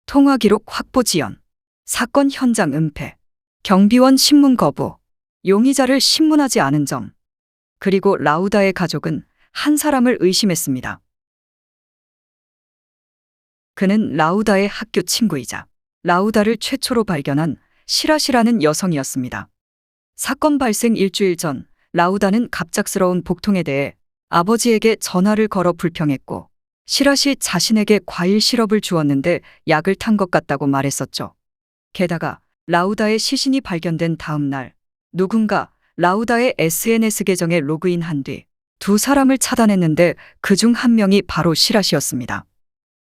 통화 기록 확보 지연, 사건 현장 은폐, 경비원 신문 거부, 용의자를 신문하지 않은 점, 그리고 라우다의 가족은 한 사람을 의심했습니다. 그는 라우다의 학교 친구이자 라우다를 최초로 발견한 시라시라는 여성이었습니다. 사건 발생 일주일 전 라우다는 갑작스러운 복통에 대해 아버지에게 전화를 걸어 불평했고 시라시 자신에게 과일 시럽을 주었는데 약을 탄 것 같다고 말했었죠. 게다가 라우다의 시신이 발견된 다음 날 누군가 라우다의 SNS 계정에 로그인한 뒤 두 사람을 차단했는데 그중 한 명이 바로 시라시였습니다.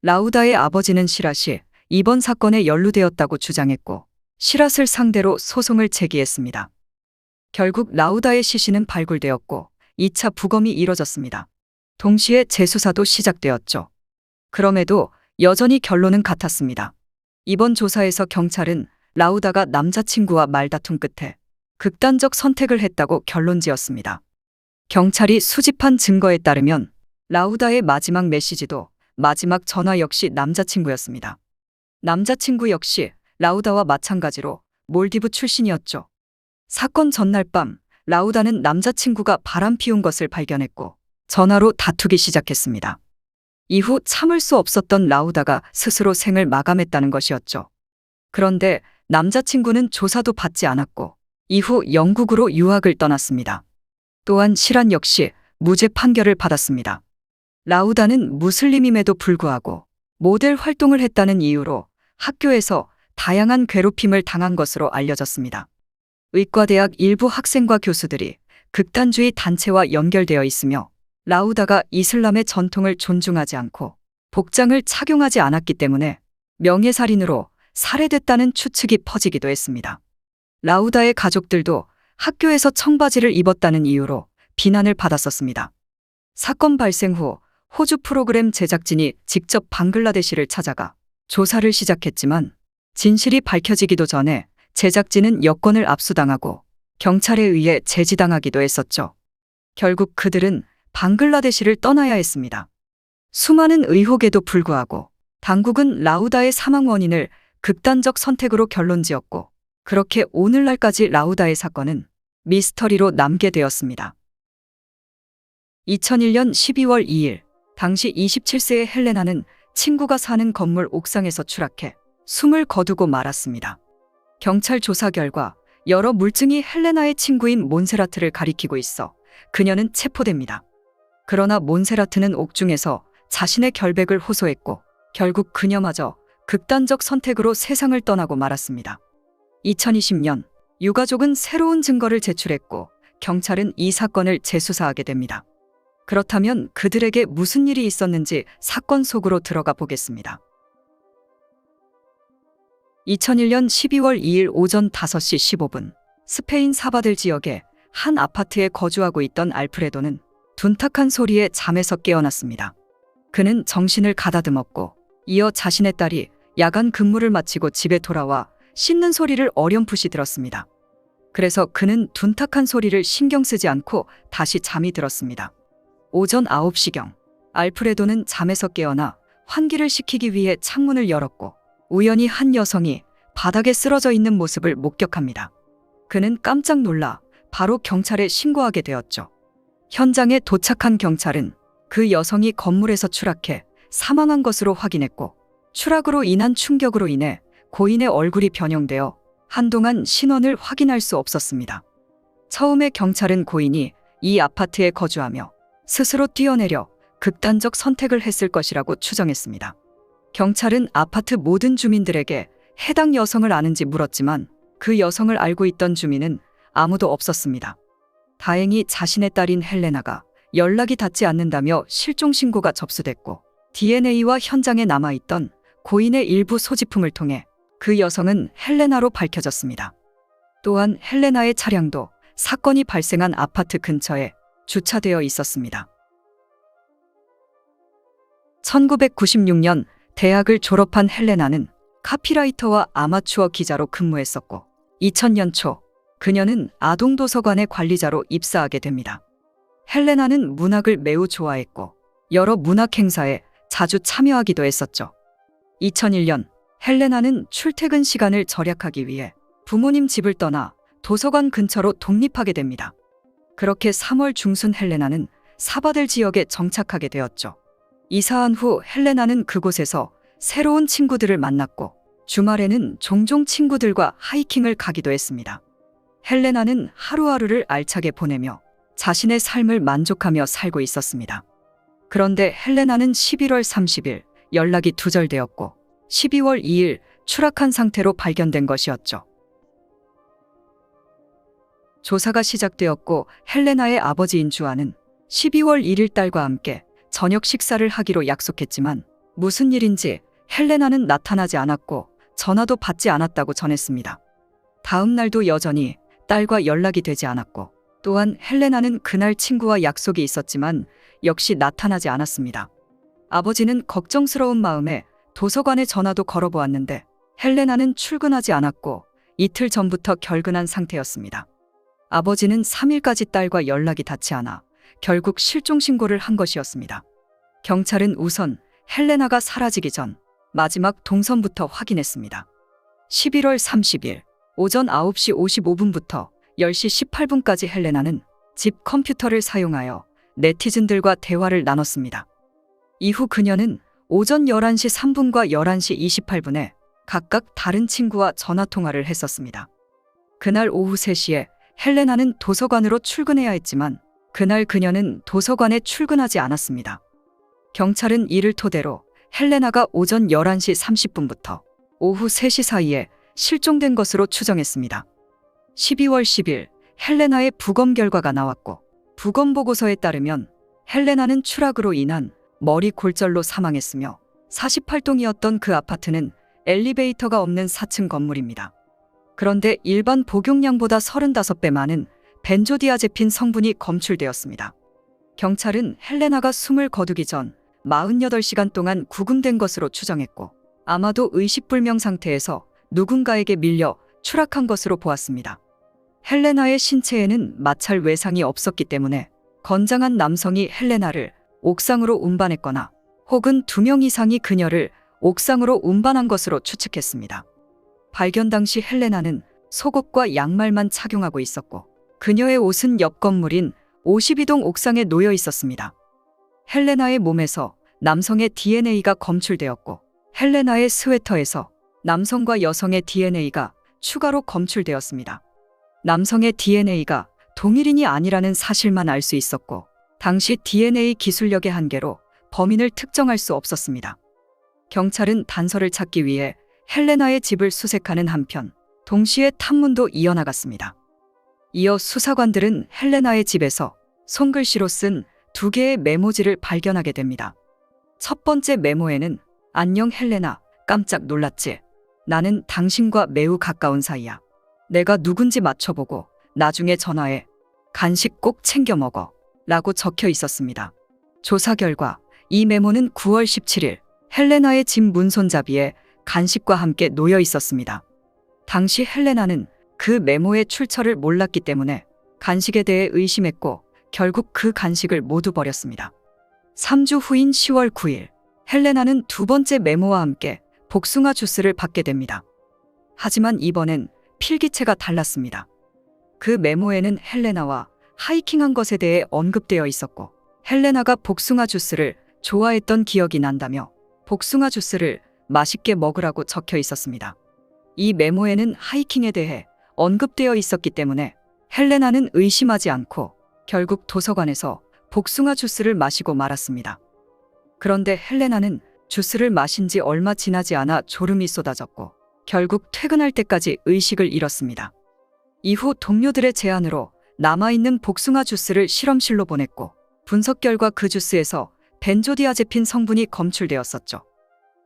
라우다의 아버지는 시라시 이번 사건에 연루되었다고 주장했고 시랏을 상대로 소송을 제기했습니다. 결국 라우다의 시신은 발굴되었고 2차 부검이 이뤄졌습니다. 동시에 재수사도 시작되었죠. 그럼에도 여전히 결론은 같았습니다. 이번 조사에서 경찰은 라우다가 남자친구와 말다툼 끝에 극단적 선택을 했다고 결론지었습니다. 경찰이 수집한 증거에 따르면 라우다의 마지막 메시지도 마지막 전화 역시 남자친구였습니다. 남자친구 역시 라우다와 마찬가지로 몰디브 출신이었죠. 사건 전날 밤 라우다는 남자친구가 바람 피운 것을 발견했고 전화로 다투기 시작했습니다. 이후 참을 수 없었던 라우다가 스스로 생을 마감했다는 것이었죠. 그런데 남자친구는 조사도 받지 않았고 이후 영국으로 유학을 떠났습니다. 또한 시란 역시 무죄 판결을 받았습니다. 라우다는 무슬림임에도 불구하고 모델 활동을 했다는 이유로 학교에서 다양한 괴롭힘을 당한 것으로 알려졌습니다. 의과대학 일부 학생과 교수들이 극단주의 단체와 연결되어 있으며 라우다가 이슬람의 전통을 존중하지 않고 복장을 착용하지 않았기 때문에 명예살인으로 살해됐다는 추측이 퍼지기도 했습니다. 라우다의 가족들도 학교에서 청바지를 입었다는 이유로 비난을 받았었습니다. 사건 발생 후 호주 프로그램 제작진이 직접 방글라데시를 찾아가 조사를 시작했지만 진실이 밝혀지기도 전에 제작진은 여권을 압수당하고 경찰에 의해 제지당하기도 했었죠. 결국 그들은 방글라데시를 떠나야 했습니다. 수많은 의혹에도 불구하고 당국은 라우다의 사망 원인을 극단적 선택으로 결론지었고 그렇게 오늘날까지 라우다의 사건은 미스터리로 남게 되었습니다. 2001년 12월 2일 당시 27세의 헬레나는 친구가 사는 건물 옥상에서 추락해 숨을 거두고 말았습니다. 경찰 조사 결과 여러 물증이 헬레나의 친구인 몬세라트를 가리키고 있어 그녀는 체포됩니다. 그러나 몬세라트는 옥중에서 자신의 결백을 호소했고 결국 그녀마저 극단적 선택으로 세상을 떠나고 말았습니다. 2020년 유가족은 새로운 증거를 제출했고 경찰은 이 사건을 재수사하게 됩니다. 그렇다면 그들에게 무슨 일이 있었는지 사건 속으로 들어가 보겠습니다. 2001년 12월 2일 오전 5시 15분 스페인 사바델 지역의 한 아파트에 거주하고 있던 알프레도는 둔탁한 소리에 잠에서 깨어났습니다. 그는 정신을 가다듬었고 이어 자신의 딸이 야간 근무를 마치고 집에 돌아와 씻는 소리를 어렴풋이 들었습니다. 그래서 그는 둔탁한 소리를 신경 쓰지 않고 다시 잠이 들었습니다. 오전 9시경 알프레도는 잠에서 깨어나 환기를 시키기 위해 창문을 열었고 우연히 한 여성이 바닥에 쓰러져 있는 모습을 목격합니다. 그는 깜짝 놀라 바로 경찰에 신고하게 되었죠. 현장에 도착한 경찰은 그 여성이 건물에서 추락해 사망한 것으로 확인했고 추락으로 인한 충격으로 인해 고인의 얼굴이 변형되어 한동안 신원을 확인할 수 없었습니다. 처음에 경찰은 고인이 이 아파트에 거주하며 스스로 뛰어내려 극단적 선택을 했을 것이라고 추정했습니다. 경찰은 아파트 모든 주민들에게 해당 여성을 아는지 물었지만 그 여성을 알고 있던 주민은 아무도 없었습니다. 다행히 자신의 딸인 헬레나가 연락이 닿지 않는다며 실종 신고가 접수됐고 DNA와 현장에 남아있던 고인의 일부 소지품을 통해 그 여성은 헬레나로 밝혀졌습니다. 또한 헬레나의 차량도 사건이 발생한 아파트 근처에 주차되어 있었습니다. 1996년 대학을 졸업한 헬레나는 카피라이터와 아마추어 기자로 근무했었고 2000년 초 그녀는 아동도서관의 관리자로 입사하게 됩니다. 헬레나는 문학을 매우 좋아했고 여러 문학 행사에 자주 참여하기도 했었죠. 2001년 헬레나는 출퇴근 시간을 절약하기 위해 부모님 집을 떠나 도서관 근처로 독립하게 됩니다. 그렇게 3월 중순 헬레나는 사바델 지역에 정착하게 되었죠. 이사한 후 헬레나는 그곳에서 새로운 친구들을 만났고 주말에는 종종 친구들과 하이킹을 가기도 했습니다. 헬레나는 하루하루를 알차게 보내며 자신의 삶을 만족하며 살고 있었습니다. 그런데 헬레나는 11월 30일 연락이 두절되었고 12월 2일 추락한 상태로 발견된 것이었죠. 조사가 시작되었고 헬레나의 아버지인 주아는 12월 1일 딸과 함께 저녁 식사를 하기로 약속했지만 무슨 일인지 헬레나는 나타나지 않았고 전화도 받지 않았다고 전했습니다. 다음 날도 여전히 딸과 연락이 되지 않았고 또한 헬레나는 그날 친구와 약속이 있었지만 역시 나타나지 않았습니다. 아버지는 걱정스러운 마음에 도서관에 전화도 걸어보았는데 헬레나는 출근하지 않았고 이틀 전부터 결근한 상태였습니다. 아버지는 3일까지 딸과 연락이 닿지 않아 결국 실종 신고를 한 것이었습니다. 경찰은 우선 헬레나가 사라지기 전 마지막 동선부터 확인했습니다. 11월 30일 오전 9시 55분부터 10시 18분까지 헬레나는 집 컴퓨터를 사용하여 네티즌들과 대화를 나눴습니다. 이후 그녀는 오전 11시 3분과 11시 28분에 각각 다른 친구와 전화통화를 했었습니다. 그날 오후 3시에 헬레나는 도서관으로 출근해야 했지만 그날 그녀는 도서관에 출근하지 않았습니다. 경찰은 이를 토대로 헬레나가 오전 11시 30분부터 오후 3시 사이에 실종된 것으로 추정했습니다. 12월 10일 헬레나의 부검 결과가 나왔고 부검 보고서에 따르면 헬레나는 추락으로 인한 머리 골절로 사망했으며 48동이었던 그 아파트는 엘리베이터가 없는 4층 건물입니다. 그런데 일반 복용량보다 35배 많은 벤조디아제핀 성분이 검출되었습니다. 경찰은 헬레나가 숨을 거두기 전 48시간 동안 구금된 것으로 추정했고 아마도 의식불명 상태에서 누군가에게 밀려 추락한 것으로 보았습니다. 헬레나의 신체에는 마찰 외상이 없었기 때문에 건장한 남성이 헬레나를 옥상으로 운반했거나 혹은 2명 이상이 그녀를 옥상으로 운반한 것으로 추측했습니다. 발견 당시 헬레나는 속옷과 양말만 착용하고 있었고 그녀의 옷은 옆 건물인 52동 옥상에 놓여 있었습니다. 헬레나의 몸에서 남성의 DNA가 검출되었고 헬레나의 스웨터에서 남성과 여성의 DNA가 추가로 검출되었습니다. 남성의 DNA가 동일인이 아니라는 사실만 알 수 있었고 당시 DNA 기술력의 한계로 범인을 특정할 수 없었습니다. 경찰은 단서를 찾기 위해 헬레나의 집을 수색하는 한편 동시에 탐문도 이어나갔습니다. 이어 수사관들은 헬레나의 집에서 손글씨로 쓴 2개의 메모지를 발견하게 됩니다. 첫 번째 메모에는 안녕 헬레나, 깜짝 놀랐지? 나는 당신과 매우 가까운 사이야. 내가 누군지 맞춰보고 나중에 전화해. 간식 꼭 챙겨 먹어. 라고 적혀 있었습니다. 조사 결과 이 메모는 9월 17일 헬레나의 집 문손잡이에 간식과 함께 놓여 있었습니다. 당시 헬레나는 그 메모의 출처를 몰랐기 때문에 간식에 대해 의심했고 결국 그 간식을 모두 버렸습니다. 3주 후인 10월 9일 헬레나는 2번째 메모와 함께 복숭아 주스를 받게 됩니다. 하지만 이번엔 필기체가 달랐습니다. 그 메모에는 헬레나와 하이킹한 것에 대해 언급되어 있었고 헬레나가 복숭아 주스를 좋아했던 기억이 난다며 복숭아 주스를 맛있게 먹으라고 적혀 있었습니다. 이 메모에는 하이킹에 대해 언급되어 있었기 때문에 헬레나는 의심하지 않고 결국 도서관에서 복숭아 주스를 마시고 말았습니다. 그런데 헬레나는 주스를 마신 지 얼마 지나지 않아 졸음이 쏟아졌고 결국 퇴근할 때까지 의식을 잃었습니다. 이후 동료들의 제안으로 남아있는 복숭아 주스를 실험실로 보냈고 분석 결과 그 주스에서 벤조디아제핀 성분이 검출되었었죠.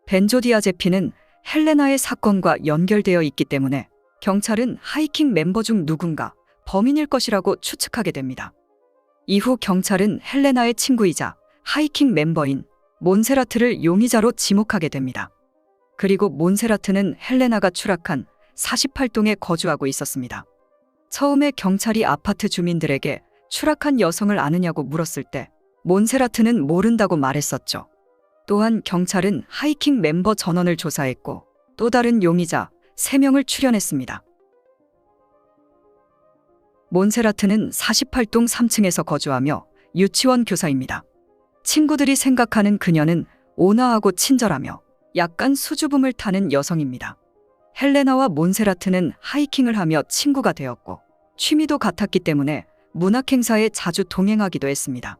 벤조디아제핀은 헬레나의 사건과 연결되어 있기 때문에 경찰은 하이킹 멤버 중 누군가 범인일 것이라고 추측하게 됩니다. 이후 경찰은 헬레나의 친구이자 하이킹 멤버인 몬세라트를 용의자로 지목하게 됩니다. 그리고 몬세라트는 헬레나가 추락한 48동에 거주하고 있었습니다. 처음에 경찰이 아파트 주민들에게 추락한 여성을 아느냐고 물었을 때 몬세라트는 모른다고 말했었죠. 또한 경찰은 하이킹 멤버 전원을 조사했고 또 다른 용의자 3명을 출연했습니다. 몬세라트는 48동 3층에서 거주하며 유치원 교사입니다. 친구들이 생각하는 그녀는 온화하고 친절하며 약간 수줍음을 타는 여성입니다. 헬레나와 몬세라트는 하이킹을 하며 친구가 되었고 취미도 같았기 때문에 문학행사에 자주 동행하기도 했습니다.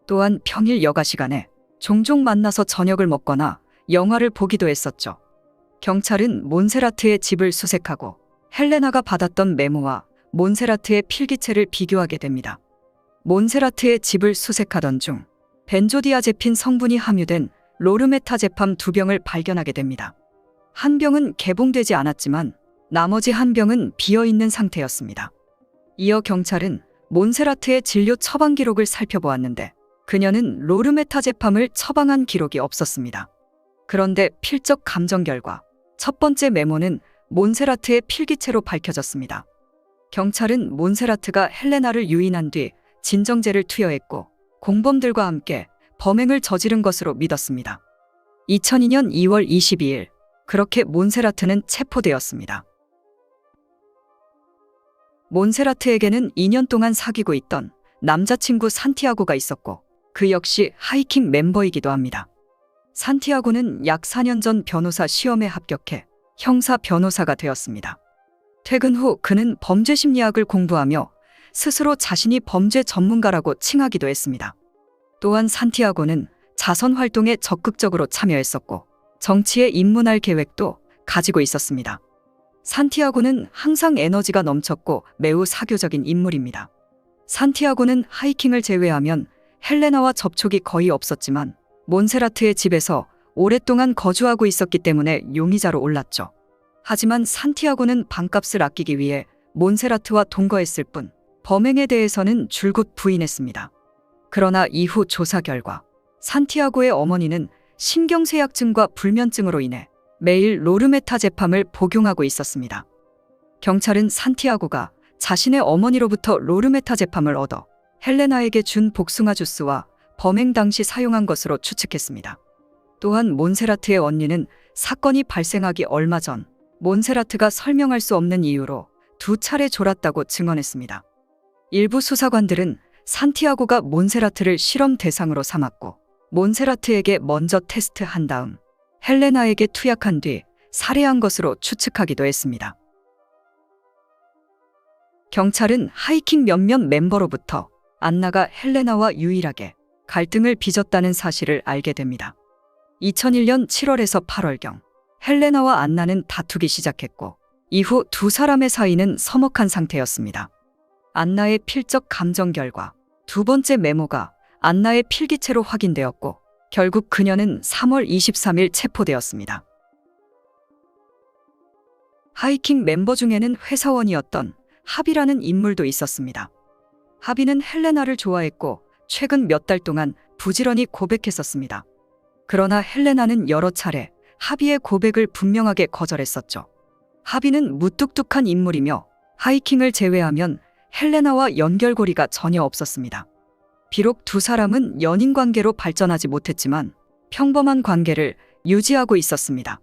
또한 평일 여가 시간에 종종 만나서 저녁을 먹거나 영화를 보기도 했었죠. 경찰은 몬세라트의 집을 수색하고 헬레나가 받았던 메모와 몬세라트의 필기체를 비교하게 됩니다. 몬세라트의 집을 수색하던 중 벤조디아제핀 성분이 함유된 로르메타제팜 2병을 발견하게 됩니다. 한 병은 개봉되지 않았지만 나머지 한 병은 비어있는 상태였습니다. 이어 경찰은 몬세라트의 진료 처방 기록을 살펴보았는데 그녀는 로르메타제팜을 처방한 기록이 없었습니다. 그런데 필적 감정 결과 첫 번째 메모는 몬세라트의 필기체로 밝혀졌습니다. 경찰은 몬세라트가 헬레나를 유인한 뒤 진정제를 투여했고 공범들과 함께 범행을 저지른 것으로 믿었습니다. 2002년 2월 22일 그렇게 몬세라트는 체포되었습니다. 몬세라트에게는 2년 동안 사귀고 있던 남자친구 산티아고가 있었고 그 역시 하이킹 멤버이기도 합니다. 산티아고는 약 4년 전 변호사 시험에 합격해 형사 변호사가 되었습니다. 퇴근 후 그는 범죄 심리학을 공부하며 스스로 자신이 범죄 전문가라고 칭하기도 했습니다. 또한 산티아고는 자선 활동에 적극적으로 참여했었고 정치에 입문할 계획도 가지고 있었습니다. 산티아고는 항상 에너지가 넘쳤고 매우 사교적인 인물입니다. 산티아고는 하이킹을 제외하면 헬레나와 접촉이 거의 없었지만 몬세라트의 집에서 오랫동안 거주하고 있었기 때문에 용의자로 올랐죠. 하지만 산티아고는 방값을 아끼기 위해 몬세라트와 동거했을 뿐 범행에 대해서는 줄곧 부인했습니다. 그러나 이후 조사 결과 산티아고의 어머니는 신경쇠약증과 불면증으로 인해 매일 로르메타제팜을 복용하고 있었습니다. 경찰은 산티아고가 자신의 어머니로부터 로르메타제팜을 얻어 헬레나에게 준 복숭아 주스와 범행 당시 사용한 것으로 추측했습니다. 또한 몬세라트의 언니는 사건이 발생하기 얼마 전 몬세라트가 설명할 수 없는 이유로 2차례 졸았다고 증언했습니다. 일부 수사관들은 산티아고가 몬세라트를 실험 대상으로 삼았고 몬세라트에게 먼저 테스트한 다음 헬레나에게 투약한 뒤 살해한 것으로 추측하기도 했습니다. 경찰은 하이킹 몇몇 멤버로부터 안나가 헬레나와 유일하게 갈등을 빚었다는 사실을 알게 됩니다. 2001년 7월에서 8월경 헬레나와 안나는 다투기 시작했고 이후 두 사람의 사이는 서먹한 상태였습니다. 안나의 필적 감정 결과 두 번째 메모가 안나의 필기체로 확인되었고 결국 그녀는 3월 23일 체포되었습니다. 하이킹 멤버 중에는 회사원이었던 하비라는 인물도 있었습니다. 하비는 헬레나를 좋아했고 최근 몇 달 동안 부지런히 고백했었습니다. 그러나 헬레나는 여러 차례 하비의 고백을 분명하게 거절했었죠. 하비는 무뚝뚝한 인물이며 하이킹을 제외하면 헬레나와 연결고리가 전혀 없었습니다. 비록 두 사람은 연인 관계로 발전하지 못했지만 평범한 관계를 유지하고 있었습니다.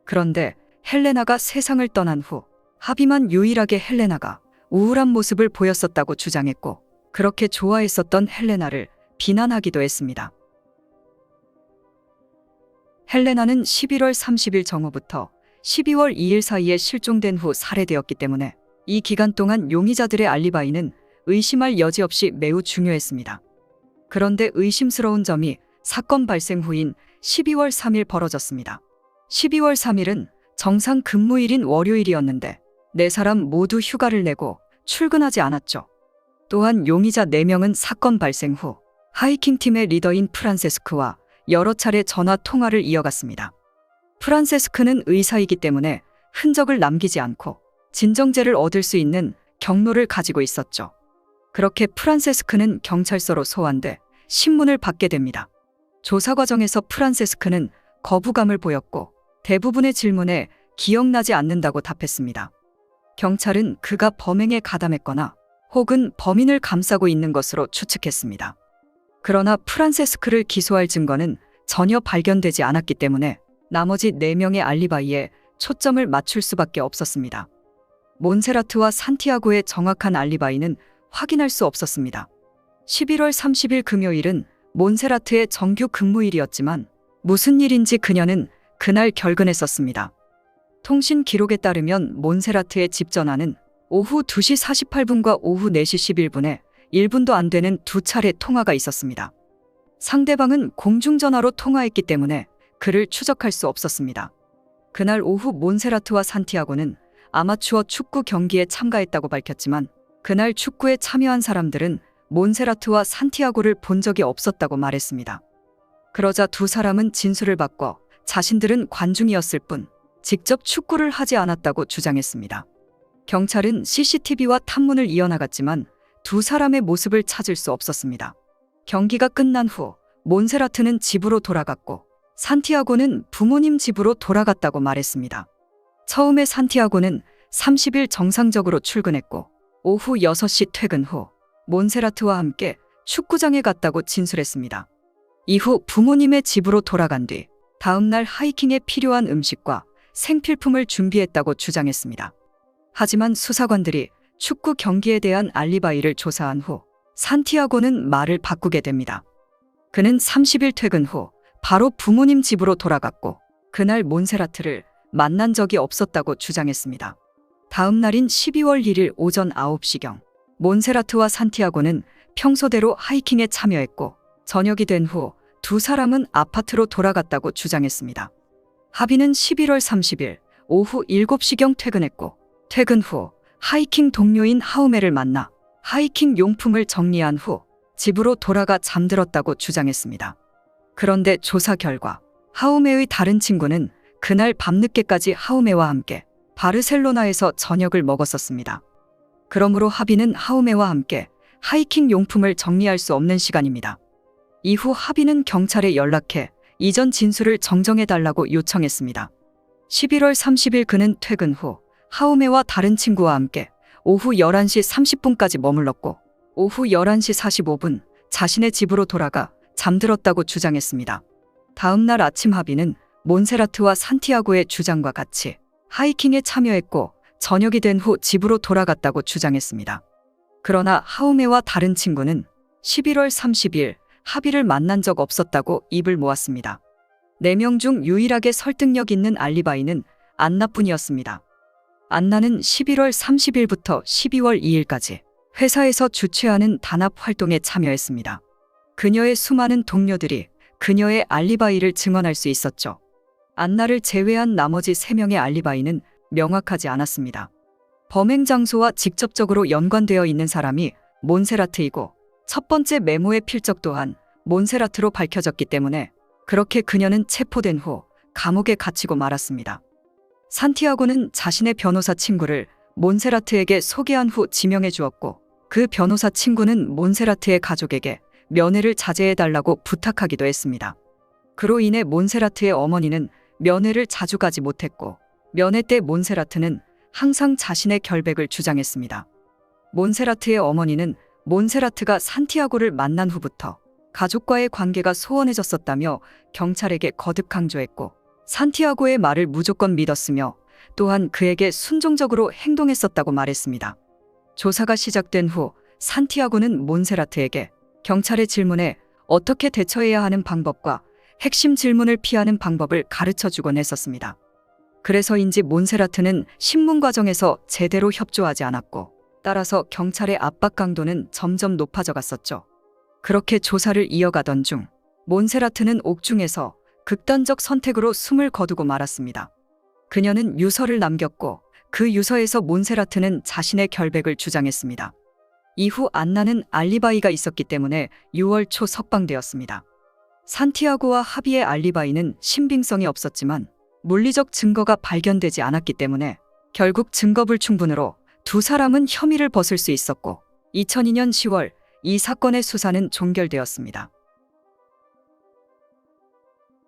그런데 헬레나가 세상을 떠난 후 하비만 유일하게 헬레나가 우울한 모습을 보였었다고 주장했고 그렇게 좋아했었던 헬레나를 비난하기도 했습니다. 헬레나는 11월 30일 정오부터 12월 2일 사이에 실종된 후 살해되었기 때문에 이 기간 동안 용의자들의 알리바이는 의심할 여지 없이 매우 중요했습니다. 그런데 의심스러운 점이 사건 발생 후인 12월 3일 벌어졌습니다. 12월 3일은 정상 근무일인 월요일이었는데 4사람 모두 휴가를 내고 출근하지 않았죠. 또한 용의자 4명은 사건 발생 후 하이킹 팀의 리더인 프란세스크와 여러 차례 전화 통화를 이어갔습니다. 프란세스크는 의사이기 때문에 흔적을 남기지 않고 진정제를 얻을 수 있는 경로를 가지고 있었죠. 그렇게 프란세스크는 경찰서로 소환돼 신문을 받게 됩니다. 조사 과정에서 프란세스크는 거부감을 보였고 대부분의 질문에 기억나지 않는다고 답했습니다. 경찰은 그가 범행에 가담했거나 혹은 범인을 감싸고 있는 것으로 추측했습니다. 그러나 프란세스크를 기소할 증거는 전혀 발견되지 않았기 때문에 나머지 4명의 알리바이에 초점을 맞출 수밖에 없었습니다. 몬세라트와 산티아고의 정확한 알리바이는 확인할 수 없었습니다. 11월 30일 금요일은 몬세라트의 정규 근무일이었지만 무슨 일인지 그녀는 그날 결근했었습니다. 통신 기록에 따르면 몬세라트의 집 전화는 오후 2시 48분과 오후 4시 11분에 1분도 안 되는 2차례 통화가 있었습니다. 상대방은 공중전화로 통화했기 때문에 그를 추적할 수 없었습니다. 그날 오후 몬세라트와 산티아고는 아마추어 축구 경기에 참가했다고 밝혔지만 그날 축구에 참여한 사람들은 몬세라트와 산티아고를 본 적이 없었다고 말했습니다. 그러자 두 사람은 진술을 바꿔 자신들은 관중이었을 뿐 직접 축구를 하지 않았다고 주장했습니다. 경찰은 CCTV와 탐문을 이어나갔지만 두 사람의 모습을 찾을 수 없었습니다. 경기가 끝난 후 몬세라트는 집으로 돌아갔고 산티아고는 부모님 집으로 돌아갔다고 말했습니다. 처음에 산티아고는 30일 정상적으로 출근했고 오후 6시 퇴근 후 몬세라트와 함께 축구장에 갔다고 진술했습니다. 이후 부모님의 집으로 돌아간 뒤 다음 날 하이킹에 필요한 음식과 생필품을 준비했다고 주장했습니다. 하지만 수사관들이 축구 경기에 대한 알리바이를 조사한 후 산티아고는 말을 바꾸게 됩니다. 그는 30일 퇴근 후 바로 부모님 집으로 돌아갔고 그날 몬세라트를 만난 적이 없었다고 주장했습니다. 다음 날인 12월 1일 오전 9시경 몬세라트와 산티아고는 평소대로 하이킹에 참여했고 저녁이 된 후 두 사람은 아파트로 돌아갔다고 주장했습니다. 하비는 11월 30일 오후 7시경 퇴근했고 퇴근 후 하이킹 동료인 하우메를 만나 하이킹 용품을 정리한 후 집으로 돌아가 잠들었다고 주장했습니다. 그런데 조사 결과 하우메의 다른 친구는 그날 밤늦게까지 하우메와 함께 바르셀로나에서 저녁을 먹었었습니다. 그러므로 하비는 하우메와 함께 하이킹 용품을 정리할 수 없는 시간입니다. 이후 하비는 경찰에 연락해 이전 진술을 정정해달라고 요청했습니다. 11월 30일 그는 퇴근 후 하우메와 다른 친구와 함께 오후 11시 30분까지 머물렀고 오후 11시 45분 자신의 집으로 돌아가 잠들었다고 주장했습니다. 다음 날 아침 하비는 몬세라트와 산티아고의 주장과 같이 하이킹에 참여했고 저녁이 된 후 집으로 돌아갔다고 주장했습니다. 그러나 하우메와 다른 친구는 11월 30일 하비를 만난 적 없었다고 입을 모았습니다. 4명 중 유일하게 설득력 있는 알리바이는 안나뿐이었습니다. 안나는 11월 30일부터 12월 2일까지 회사에서 주최하는 단합 활동에 참여했습니다. 그녀의 수많은 동료들이 그녀의 알리바이를 증언할 수 있었죠. 안나를 제외한 나머지 3명의 알리바이는 명확하지 않았습니다. 범행 장소와 직접적으로 연관되어 있는 사람이 몬세라트이고 첫 번째 메모의 필적 또한 몬세라트로 밝혀졌기 때문에 그렇게 그녀는 체포된 후 감옥에 갇히고 말았습니다. 산티아고는 자신의 변호사 친구를 몬세라트에게 소개한 후 지명해 주었고 그 변호사 친구는 몬세라트의 가족에게 면회를 자제해달라고 부탁하기도 했습니다. 그로 인해 몬세라트의 어머니는 면회를 자주 가지 못했고 면회 때 몬세라트는 항상 자신의 결백을 주장했습니다. 몬세라트의 어머니는 몬세라트가 산티아고를 만난 후부터 가족과의 관계가 소원해졌었다며 경찰에게 거듭 강조했고 산티아고의 말을 무조건 믿었으며 또한 그에게 순종적으로 행동했었다고 말했습니다. 조사가 시작된 후 산티아고는 몬세라트에게 경찰의 질문에 어떻게 대처해야 하는 방법과 핵심 질문을 피하는 방법을 가르쳐주곤 했었습니다. 그래서인지 몬세라트는 신문 과정에서 제대로 협조하지 않았고 따라서 경찰의 압박 강도는 점점 높아져 갔었죠. 그렇게 조사를 이어가던 중 몬세라트는 옥중에서 극단적 선택으로 숨을 거두고 말았습니다. 그녀는 유서를 남겼고 그 유서에서 몬세라트는 자신의 결백을 주장했습니다. 이후 안나는 알리바이가 있었기 때문에 6월 초 석방되었습니다. 산티아고와 하비의 알리바이는 신빙성이 없었지만 물리적 증거가 발견되지 않았기 때문에 결국 증거불충분으로 두 사람은 혐의를 벗을 수 있었고 2002년 10월 이 사건의 수사는 종결되었습니다.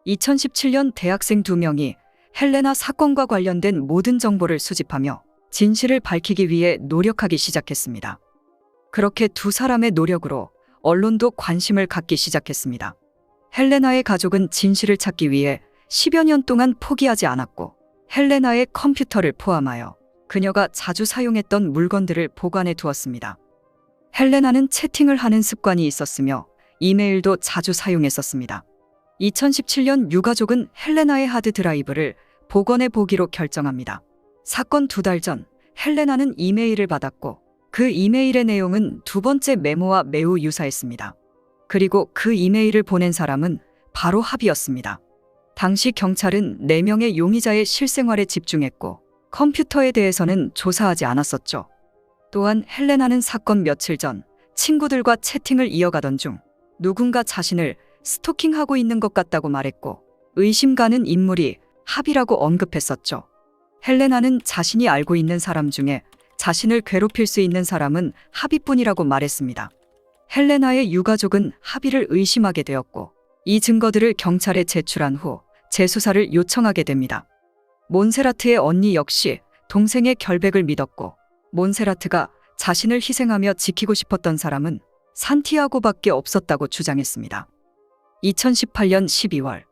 2017년 대학생 2명이 헬레나 사건과 관련된 모든 정보를 수집하며 진실을 밝히기 위해 노력하기 시작했습니다. 그렇게 두 사람의 노력으로 언론도 관심을 갖기 시작했습니다. 헬레나의 가족은 진실을 찾기 위해 10여 년 동안 포기하지 않았고 헬레나의 컴퓨터를 포함하여 그녀가 자주 사용했던 물건들을 보관해 두었습니다. 헬레나는 채팅을 하는 습관이 있었으며 이메일도 자주 사용했었습니다. 2017년 유가족은 헬레나의 하드 드라이브를 복원해 보기로 결정합니다. 사건 2달 전 헬레나는 이메일을 받았고 그 이메일의 내용은 두 번째 메모와 매우 유사했습니다. 그리고 그 이메일을 보낸 사람은 바로 하비였습니다. 당시 경찰은 4명의 용의자의 실생활에 집중했고 컴퓨터에 대해서는 조사하지 않았었죠. 또한 헬레나는 사건 며칠 전 친구들과 채팅을 이어가던 중 누군가 자신을 스토킹하고 있는 것 같다고 말했고 의심 가는 인물이 합이라고 언급했었죠. 헬레나는 자신이 알고 있는 사람 중에 자신을 괴롭힐 수 있는 사람은 합이뿐이라고 말했습니다. 헬레나의 유가족은 합이를 의심하게 되었고 이 증거들을 경찰에 제출한 후 재수사를 요청하게 됩니다. 몬세라트의 언니 역시 동생의 결백을 믿었고 몬세라트가 자신을 희생하며 지키고 싶었던 사람은 산티아고밖에 없었다고 주장했습니다. 2018년 12월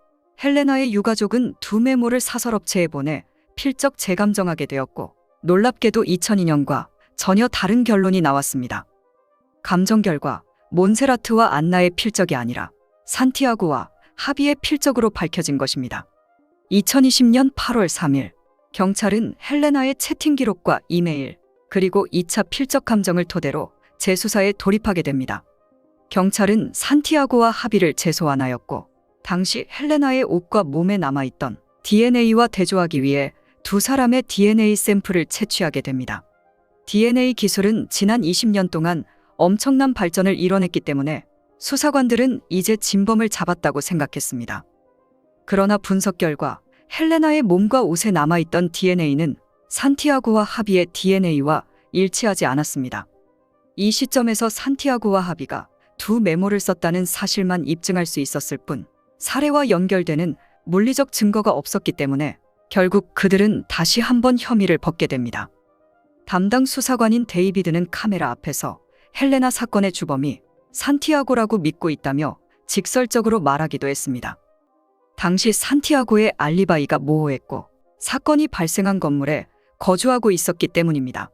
헬레나의 유가족은 두 메모를 사설업체에 보내 필적 재감정하게 되었고 놀랍게도 2002년과 전혀 다른 결론이 나왔습니다. 감정 결과 몬세라트와 안나의 필적이 아니라 산티아고와 하비의 필적으로 밝혀진 것입니다. 2020년 8월 3일 경찰은 헬레나의 채팅 기록과 이메일 그리고 2차 필적 감정을 토대로 재수사에 돌입하게 됩니다. 경찰은 산티아고와 하비를 재소환하였고 당시 헬레나의 옷과 몸에 남아있던 DNA와 대조하기 위해 두 사람의 DNA 샘플을 채취하게 됩니다. DNA 기술은 지난 20년 동안 엄청난 발전을 이뤄냈기 때문에 수사관들은 이제 진범을 잡았다고 생각했습니다. 그러나 분석 결과 헬레나의 몸과 옷에 남아있던 DNA는 산티아고와 하비의 DNA와 일치하지 않았습니다. 이 시점에서 산티아고와 하비가 두 메모를 썼다는 사실만 입증할 수 있었을 뿐 살해와 연결되는 물리적 증거가 없었기 때문에 결국 그들은 다시 한번 혐의를 벗게 됩니다. 담당 수사관인 데이비드는 카메라 앞에서 헬레나 사건의 주범이 산티아고라고 믿고 있다며 직설적으로 말하기도 했습니다. 당시 산티아고의 알리바이가 모호했고 사건이 발생한 건물에 거주하고 있었기 때문입니다.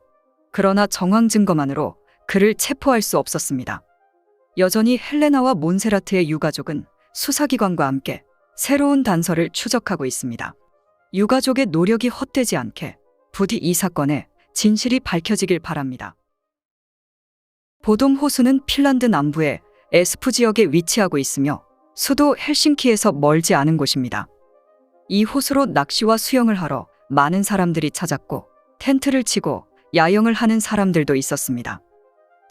그러나 정황 증거만으로 그를 체포할 수 없었습니다. 여전히 헬레나와 몬세라트의 유가족은 수사기관과 함께 새로운 단서를 추적하고 있습니다. 유가족의 노력이 헛되지 않게 부디 이 사건의 진실이 밝혀지길 바랍니다. 보돔 호수는 핀란드 남부의 에스푸 지역에 위치하고 있으며 수도 헬싱키에서 멀지 않은 곳입니다. 이 호수로 낚시와 수영을 하러 많은 사람들이 찾았고 텐트를 치고 야영을 하는 사람들도 있었습니다.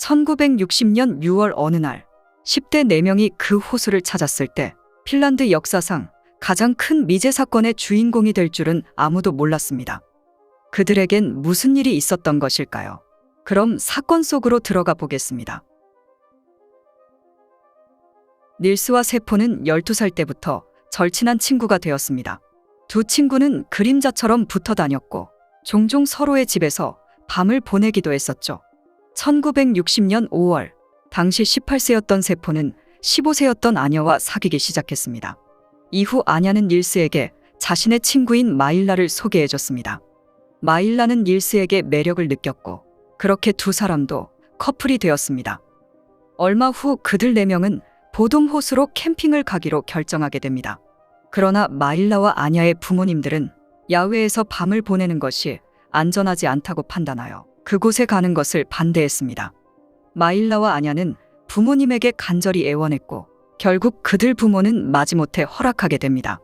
1960년 6월 어느 날 10대 4명이 그 호수를 찾았을 때 핀란드 역사상 가장 큰 미제 사건의 주인공이 될 줄은 아무도 몰랐습니다. 그들에겐 무슨 일이 있었던 것일까요? 그럼 사건 속으로 들어가 보겠습니다. 닐스와 세포는 12살 때부터 절친한 친구가 되었습니다. 두 친구는 그림자처럼 붙어 다녔고 종종 서로의 집에서 밤을 보내기도 했었죠. 1960년 5월 당시 18세였던 세포는 15세였던 아녀와 사귀기 시작했습니다. 이후 아냐는 닐스에게 자신의 친구인 마일라를 소개해줬습니다. 마일라는 닐스에게 매력을 느꼈고 그렇게 두 사람도 커플이 되었습니다. 얼마 후 그들 4명은 보돔 호수로 캠핑을 가기로 결정하게 됩니다. 그러나 마일라와 아냐의 부모님들은 야외에서 밤을 보내는 것이 안전하지 않다고 판단하여 그곳에 가는 것을 반대했습니다. 마일라와 아냐는 부모님에게 간절히 애원했고 결국 그들 부모는 마지못해 허락하게 됩니다.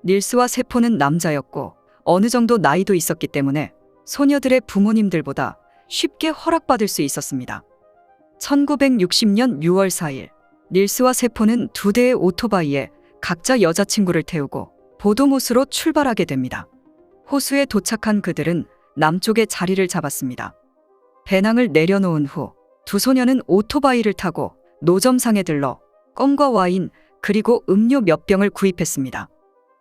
닐스와 세포는 남자였고 어느 정도 나이도 있었기 때문에 소녀들의 부모님들보다 쉽게 허락받을 수 있었습니다. 1960년 6월 4일 닐스와 세포는 2대의 오토바이에 각자 여자친구를 태우고 보돔 호수로 출발하게 됩니다. 호수에 도착한 그들은 남쪽에 자리를 잡았습니다. 배낭을 내려놓은 후 두 소녀는 오토바이를 타고 노점상에 들러 껌과 와인 그리고 음료 몇 병을 구입했습니다.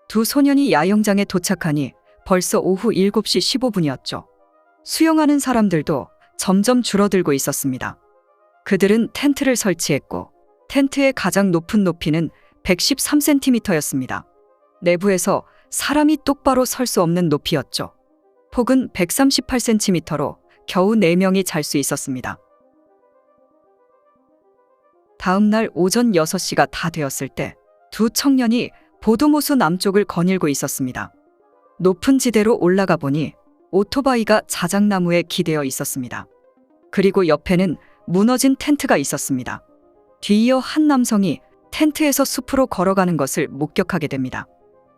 두 소년이 야영장에 도착하니 벌써 오후 7시 15분이었죠. 수영하는 사람들도 점점 줄어들고 있었습니다. 그들은 텐트를 설치했고 텐트의 가장 높은 높이는 113cm였습니다. 내부에서 사람이 똑바로 설 수 없는 높이였죠. 폭은 138cm로 겨우 4명이 잘 수 있었습니다. 다음 날 오전 6시가 다 되었을 때 두 청년이 보돔 호수 남쪽을 거닐고 있었습니다. 높은 지대로 올라가 보니 오토바이가 자작나무에 기대어 있었습니다. 그리고 옆에는 무너진 텐트가 있었습니다. 뒤이어 한 남성이 텐트에서 숲으로 걸어가는 것을 목격하게 됩니다.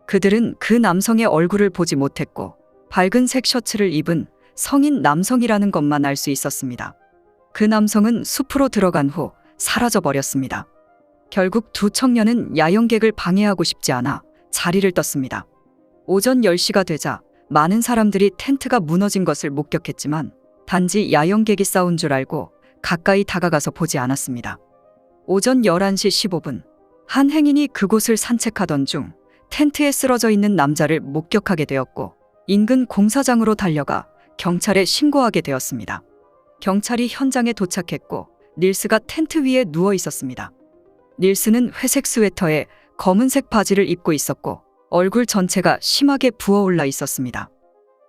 그들은 그 남성의 얼굴을 보지 못했고 밝은색 셔츠를 입은 성인 남성이라는 것만 알 수 있었습니다. 그 남성은 숲으로 들어간 후 사라져 버렸습니다. 결국 두 청년은 야영객을 방해하고 싶지 않아 자리를 떴습니다. 오전 10시가 되자 많은 사람들이 텐트가 무너진 것을 목격했지만 단지 야영객이 싸운 줄 알고 가까이 다가가서 보지 않았습니다. 오전 11시 15분, 한 행인이 그곳을 산책하던 중 텐트에 쓰러져 있는 남자를 목격하게 되었고 인근 공사장으로 달려가 경찰에 신고하게 되었습니다. 경찰이 현장에 도착했고 닐스가 텐트 위에 누워 있었습니다. 닐스는 회색 스웨터에 검은색 바지를 입고 있었고 얼굴 전체가 심하게 부어올라 있었습니다.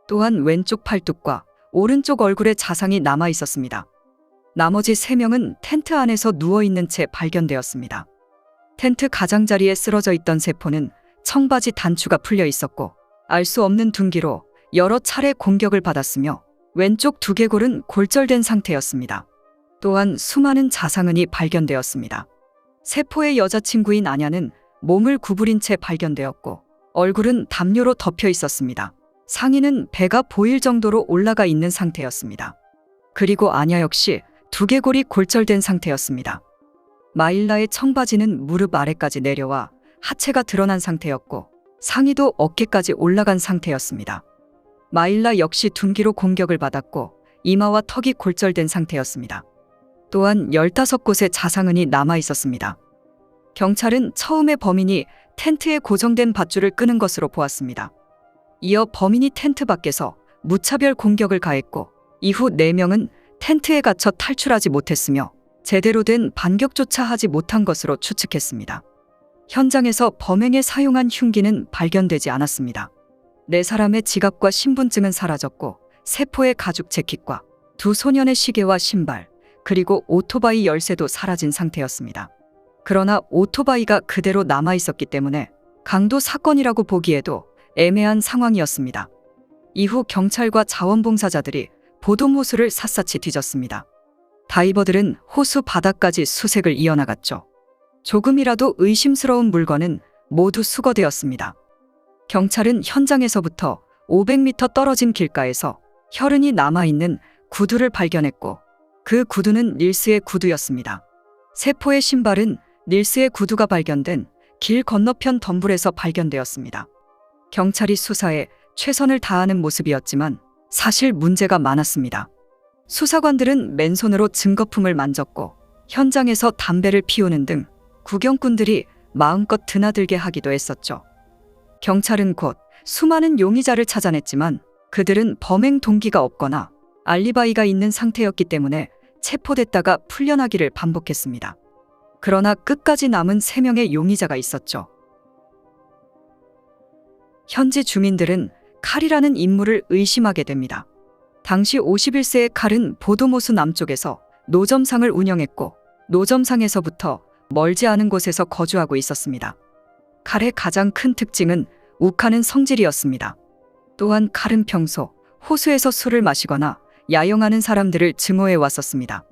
또한 왼쪽 팔뚝과 오른쪽 얼굴에 자상이 남아 있었습니다. 나머지 3명은 텐트 안에서 누워있는 채 발견되었습니다. 텐트 가장자리에 쓰러져 있던 세포는 청바지 단추가 풀려 있었고 알 수 없는 둔기로 여러 차례 공격을 받았으며 왼쪽 두개골은 골절된 상태였습니다. 또한 수많은 자상은이 발견되었습니다. 세포의 여자친구인 아냐는 몸을 구부린 채 발견되었고 얼굴은 담요로 덮여 있었습니다. 상의는 배가 보일 정도로 올라가 있는 상태였습니다. 그리고 아냐 역시 두개골이 골절된 상태였습니다. 마일라의 청바지는 무릎 아래까지 내려와 하체가 드러난 상태였고 상의도 어깨까지 올라간 상태였습니다. 마일라 역시 둔기로 공격을 받았고 이마와 턱이 골절된 상태였습니다. 또한 15곳의 자상은이 남아 있었습니다. 경찰은 처음에 범인이 텐트에 고정된 밧줄을 끄는 것으로 보았습니다. 이어 범인이 텐트 밖에서 무차별 공격을 가했고 이후 4명은 텐트에 갇혀 탈출하지 못했으며 제대로 된 반격조차 하지 못한 것으로 추측했습니다. 현장에서 범행에 사용한 흉기는 발견되지 않았습니다. 4사람의 지갑과 신분증은 사라졌고 세포의 가죽 재킷과 2 소년의 시계와 신발, 그리고 오토바이 열쇠도 사라진 상태였습니다. 그러나 오토바이가 그대로 남아 있었기 때문에 강도 사건이라고 보기에도 애매한 상황이었습니다. 이후 경찰과 자원봉사자들이 보돔 호수를 샅샅이 뒤졌습니다. 다이버들은 호수 바닥까지 수색을 이어나갔죠. 조금이라도 의심스러운 물건은 모두 수거되었습니다. 경찰은 현장에서부터 500m 떨어진 길가에서 혈흔이 남아있는 구두를 발견했고 그 구두는 닐스의 구두였습니다. 세포의 신발은 닐스의 구두가 발견된 길 건너편 덤불에서 발견되었습니다. 경찰이 수사에 최선을 다하는 모습이었지만 사실 문제가 많았습니다. 수사관들은 맨손으로 증거품을 만졌고 현장에서 담배를 피우는 등 구경꾼들이 마음껏 드나들게 하기도 했었죠. 경찰은 곧 수많은 용의자를 찾아냈지만 그들은 범행 동기가 없거나 알리바이가 있는 상태였기 때문에 체포됐다가 풀려나기를 반복했습니다. 그러나 끝까지 남은 3명의 용의자가 있었죠. 현지 주민들은 칼이라는 인물을 의심하게 됩니다. 당시 51세의 칼은 보도모수 남쪽에서 노점상을 운영했고 노점상에서부터 멀지 않은 곳에서 거주하고 있었습니다. 칼의 가장 큰 특징은 욱하는 성질이었습니다. 또한 칼은 평소 호수에서 술을 마시거나 야영하는 사람들을 증오해 왔었습니다.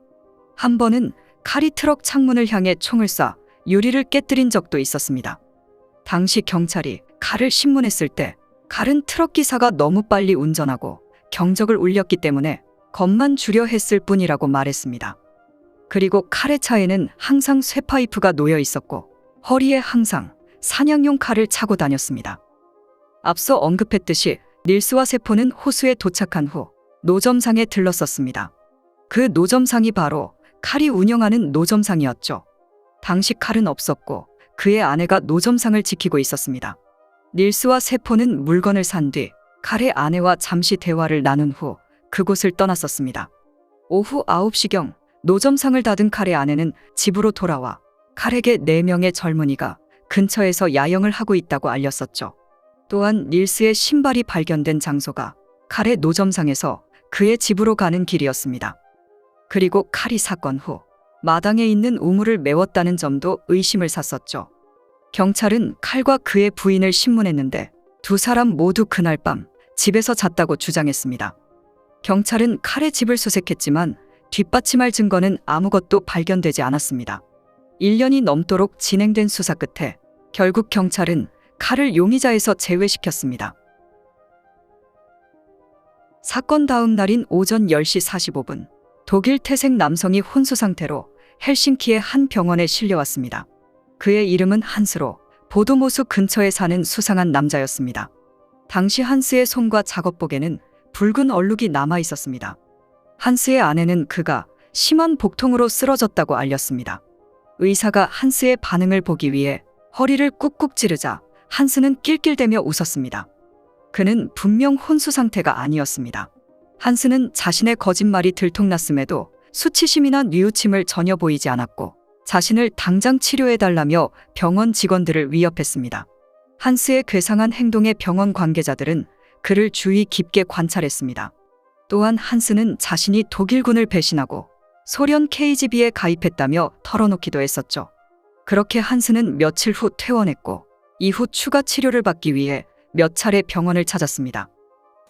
한 번은 칼이 트럭 창문을 향해 총을 쏴 유리를 깨뜨린 적도 있었습니다. 당시 경찰이 칼을 신문했을 때 칼은 트럭 기사가 너무 빨리 운전하고 경적을 울렸기 때문에 겁만 주려 했을 뿐이라고 말했습니다. 그리고 칼의 차에는 항상 쇠파이프가 놓여 있었고 허리에 항상 사냥용 칼을 차고 다녔습니다. 앞서 언급했듯이 닐스와 세포는 호수에 도착한 후 노점상에 들렀었습니다. 그 노점상이 바로 칼이 운영하는 노점상이었죠. 당시 칼은 없었고 그의 아내가 노점상을 지키고 있었습니다. 닐스와 세포는 물건을 산 뒤 칼의 아내와 잠시 대화를 나눈 후 그곳을 떠났었습니다. 오후 9시경 노점상을 닫은 칼의 아내는 집으로 돌아와 칼에게 4명의 젊은이가 근처에서 야영을 하고 있다고 알렸었죠. 또한 닐스의 신발이 발견된 장소가 칼의 노점상에서 그의 집으로 가는 길이었습니다. 그리고 칼이 사건 후 마당에 있는 우물을 메웠다는 점도 의심을 샀었죠. 경찰은 칼과 그의 부인을 신문했는데 2사람 모두 그날 밤 집에서 잤다고 주장했습니다. 경찰은 칼의 집을 수색했지만 뒷받침할 증거는 아무것도 발견되지 않았습니다. 1년이 넘도록 진행된 수사 끝에 결국 경찰은 칼을 용의자에서 제외시켰습니다. 사건 다음 날인 오전 10시 45분, 독일 태생 남성이 혼수 상태로 헬싱키의 한 병원에 실려왔습니다. 그의 이름은 한스로 보도모수 근처에 사는 수상한 남자였습니다. 당시 한스의 손과 작업복에는 붉은 얼룩이 남아 있었습니다. 한스의 아내는 그가 심한 복통으로 쓰러졌다고 알렸습니다. 의사가 한스의 반응을 보기 위해 허리를 꾹꾹 찌르자 한스는 낄낄대며 웃었습니다. 그는 분명 혼수 상태가 아니었습니다. 한스는 자신의 거짓말이 들통났음에도 수치심이나 뉘우침을 전혀 보이지 않았고 자신을 당장 치료해달라며 병원 직원들을 위협했습니다. 한스의 괴상한 행동에 병원 관계자들은 그를 주의 깊게 관찰했습니다. 또한 한스는 자신이 독일군을 배신하고 소련 KGB에 가입했다며 털어놓기도 했었죠. 그렇게 한스는 며칠 후 퇴원했고 이후 추가 치료를 받기 위해 몇 차례 병원을 찾았습니다.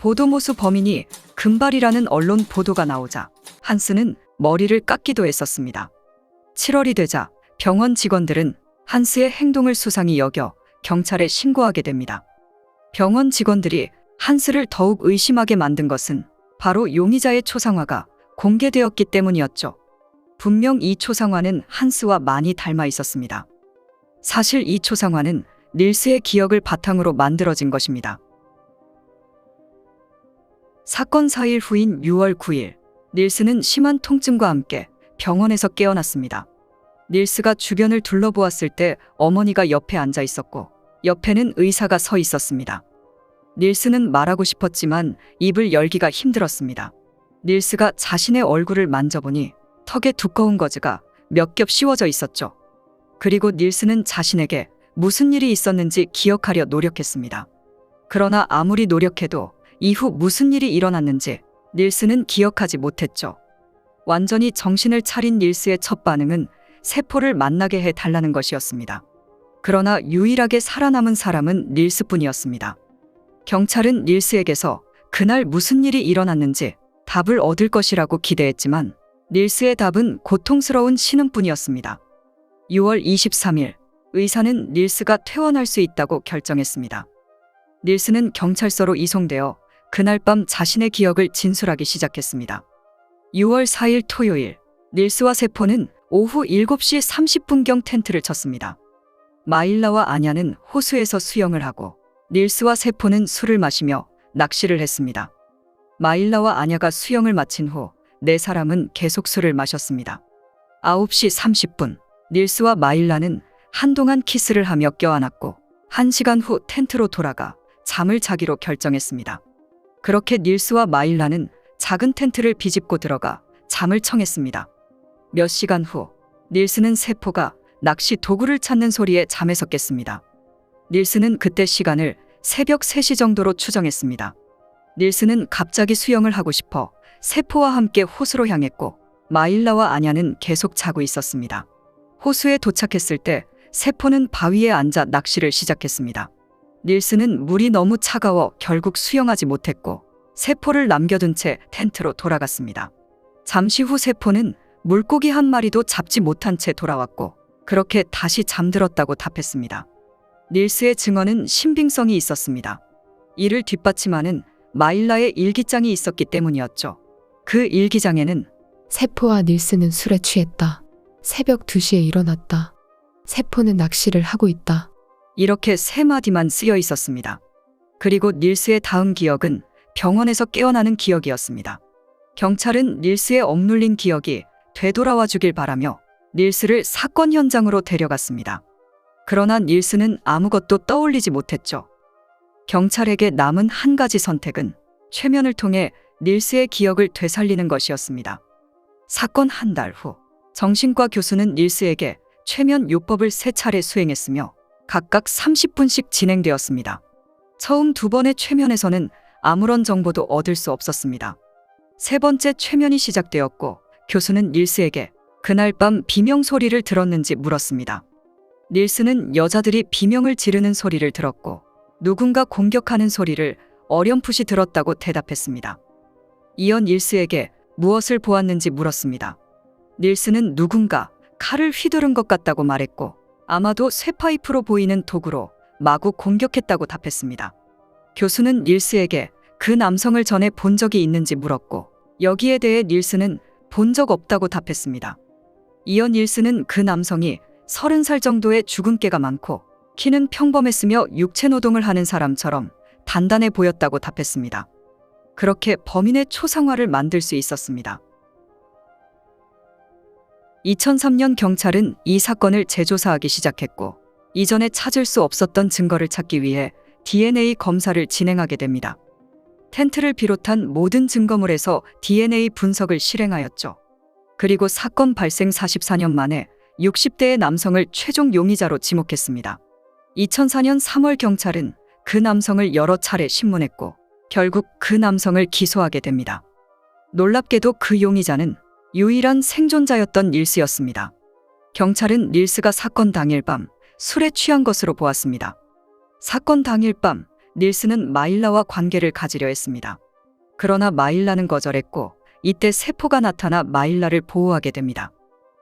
보도모수 범인이 금발이라는 언론 보도가 나오자 한스는 머리를 깎기도 했었습니다. 7월이 되자 병원 직원들은 한스의 행동을 수상히 여겨 경찰에 신고하게 됩니다. 병원 직원들이 한스를 더욱 의심하게 만든 것은 바로 용의자의 초상화가 공개되었기 때문이었죠. 분명 이 초상화는 한스와 많이 닮아 있었습니다. 사실 이 초상화는 닐스의 기억을 바탕으로 만들어진 것입니다. 사건 4일 후인 6월 9일, 닐스는 심한 통증과 함께 병원에서 깨어났습니다. 닐스가 주변을 둘러보았을 때 어머니가 옆에 앉아 있었고 옆에는 의사가 서 있었습니다. 닐스는 말하고 싶었지만 입을 열기가 힘들었습니다. 닐스가 자신의 얼굴을 만져보니 턱에 두꺼운 거즈가 몇 겹 씌워져 있었죠. 그리고 닐스는 자신에게 무슨 일이 있었는지 기억하려 노력했습니다. 그러나 아무리 노력해도 이후 무슨 일이 일어났는지 닐스는 기억하지 못했죠. 완전히 정신을 차린 닐스의 첫 반응은 세포를 만나게 해달라는 것이었습니다. 그러나 유일하게 살아남은 사람은 닐스뿐이었습니다. 경찰은 닐스에게서 그날 무슨 일이 일어났는지 답을 얻을 것이라고 기대했지만 닐스의 답은 고통스러운 신음뿐이었습니다. 6월 23일, 의사는 닐스가 퇴원할 수 있다고 결정했습니다. 닐스는 경찰서로 이송되어 그날 밤 자신의 기억을 진술하기 시작했습니다. 6월 4일 토요일, 닐스와 세포는 오후 7시 30분경 텐트를 쳤습니다. 마일라와 아냐는 호수에서 수영을 하고 닐스와 세포는 술을 마시며 낚시를 했습니다. 마일라와 아냐가 수영을 마친 후 네 사람은 계속 술을 마셨습니다. 9시 30분, 닐스와 마일라는 한동안 키스를 하며 껴안았고 1시간 후 텐트로 돌아가 잠을 자기로 결정했습니다. 그렇게 닐스와 마일라는 작은 텐트를 비집고 들어가 잠을 청했습니다. 몇 시간 후, 닐스는 세포가 낚시 도구를 찾는 소리에 잠에서 깼습니다. 닐스는 그때 시간을 새벽 3시 정도로 추정했습니다. 닐스는 갑자기 수영을 하고 싶어 세포와 함께 호수로 향했고 마일라와 아냐는 계속 자고 있었습니다. 호수에 도착했을 때 세포는 바위에 앉아 낚시를 시작했습니다. 닐스는 물이 너무 차가워 결국 수영하지 못했고 세포를 남겨둔 채 텐트로 돌아갔습니다. 잠시 후 세포는 물고기 한 마리도 잡지 못한 채 돌아왔고 그렇게 다시 잠들었다고 답했습니다. 닐스의 증언은 신빙성이 있었습니다. 이를 뒷받침하는 마일라의 일기장이 있었기 때문이었죠. 그 일기장에는 세포와 닐스는 술에 취했다. 새벽 2시에 일어났다. 세포는 낚시를 하고 있다. 이렇게 3마디만 쓰여 있었습니다. 그리고 닐스의 다음 기억은 병원에서 깨어나는 기억이었습니다. 경찰은 닐스의 억눌린 기억이 되돌아와 주길 바라며 닐스를 사건 현장으로 데려갔습니다. 그러나 닐스는 아무것도 떠올리지 못했죠. 경찰에게 남은 한 가지 선택은 최면을 통해 닐스의 기억을 되살리는 것이었습니다. 사건 한 달 후, 정신과 교수는 닐스에게 최면 요법을 3차례 수행했으며 각각 30분씩 진행되었습니다. 처음 2번의 최면에서는 아무런 정보도 얻을 수 없었습니다. 3번째 최면이 시작되었고 교수는 닐스에게 그날 밤 비명 소리를 들었는지 물었습니다. 닐스는 여자들이 비명을 지르는 소리를 들었고 누군가 공격하는 소리를 어렴풋이 들었다고 대답했습니다. 이어 닐스에게 무엇을 보았는지 물었습니다. 닐스는 누군가 칼을 휘두른 것 같다고 말했고 아마도 쇠파이프로 보이는 도구로 마구 공격했다고 답했습니다. 교수는 닐스에게 그 남성을 전에 본 적이 있는지 물었고 여기에 대해 닐스는 본 적 없다고 답했습니다. 이어 닐스는 그 남성이 30살 정도의 주근깨가 많고 키는 평범했으며 육체 노동을 하는 사람처럼 단단해 보였다고 답했습니다. 그렇게 범인의 초상화를 만들 수 있었습니다. 2003년 경찰은 이 사건을 재조사하기 시작했고 이전에 찾을 수 없었던 증거를 찾기 위해 DNA 검사를 진행하게 됩니다. 텐트를 비롯한 모든 증거물에서 DNA 분석을 실행하였죠. 그리고 사건 발생 44년 만에 60대의 남성을 최종 용의자로 지목했습니다. 2004년 3월 경찰은 그 남성을 여러 차례 신문했고 결국 그 남성을 기소하게 됩니다. 놀랍게도 그 용의자는 유일한 생존자였던 닐스였습니다. 경찰은 닐스가 사건 당일 밤 술에 취한 것으로 보았습니다. 사건 당일 밤 닐스는 마일라와 관계를 가지려 했습니다. 그러나 마일라는 거절했고 이때 세포가 나타나 마일라를 보호하게 됩니다.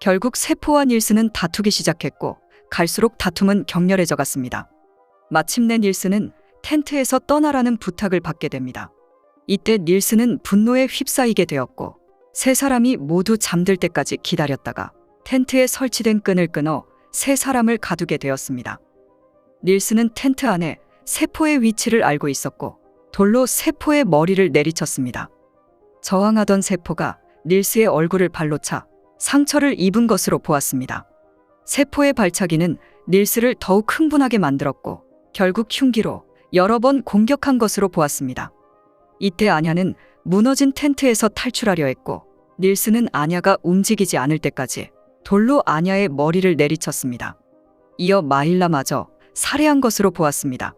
결국 세포와 닐스는 다투기 시작했고 갈수록 다툼은 격렬해져 갔습니다. 마침내 닐스는 텐트에서 떠나라는 부탁을 받게 됩니다. 이때 닐스는 분노에 휩싸이게 되었고 세 사람이 모두 잠들 때까지 기다렸다가 텐트에 설치된 끈을 끊어 세 사람을 가두게 되었습니다. 닐스는 텐트 안에 세포의 위치를 알고 있었고 돌로 세포의 머리를 내리쳤습니다. 저항하던 세포가 닐스의 얼굴을 발로 차 상처를 입은 것으로 보았습니다. 세포의 발차기는 닐스를 더욱 흥분하게 만들었고 결국 흉기로 여러 번 공격한 것으로 보았습니다. 이때 아냐는 무너진 텐트에서 탈출하려 했고 닐스는 아냐가 움직이지 않을 때까지 돌로 아냐의 머리를 내리쳤습니다. 이어 마일라마저 살해한 것으로 보았습니다.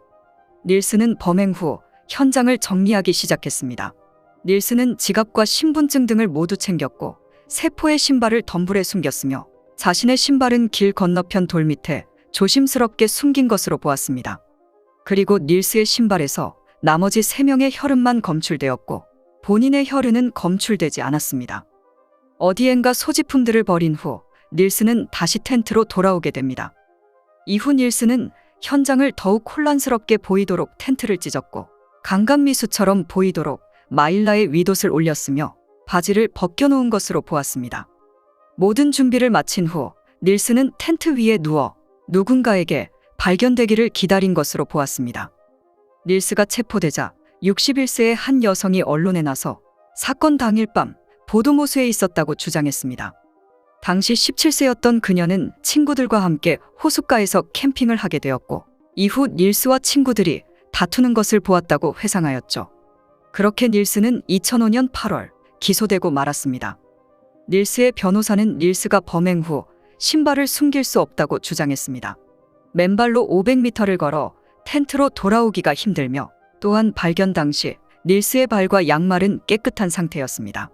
닐스는 범행 후 현장을 정리하기 시작했습니다. 닐스는 지갑과 신분증 등을 모두 챙겼고 세포의 신발을 덤불에 숨겼으며 자신의 신발은 길 건너편 돌 밑에 조심스럽게 숨긴 것으로 보았습니다. 그리고 닐스의 신발에서 나머지 3명의 혈흔만 검출되었고 본인의 혈흔은 검출되지 않았습니다. 어디엔가 소지품들을 버린 후 닐스는 다시 텐트로 돌아오게 됩니다. 이후 닐스는 현장을 더욱 혼란스럽게 보이도록 텐트를 찢었고 강간미수처럼 보이도록 마일라의 윗옷을 올렸으며 바지를 벗겨놓은 것으로 보았습니다. 모든 준비를 마친 후 닐스는 텐트 위에 누워 누군가에게 발견되기를 기다린 것으로 보았습니다. 닐스가 체포되자 61세의 한 여성이 언론에 나서 사건 당일 밤 보도모수에 있었다고 주장했습니다. 당시 17세였던 그녀는 친구들과 함께 호숫가에서 캠핑을 하게 되었고 이후 닐스와 친구들이 다투는 것을 보았다고 회상하였죠. 그렇게 닐스는 2005년 8월 기소되고 말았습니다. 닐스의 변호사는 닐스가 범행 후 신발을 숨길 수 없다고 주장했습니다. 맨발로 500m를 걸어 텐트로 돌아오기가 힘들며 또한 발견 당시 닐스의 발과 양말은 깨끗한 상태였습니다.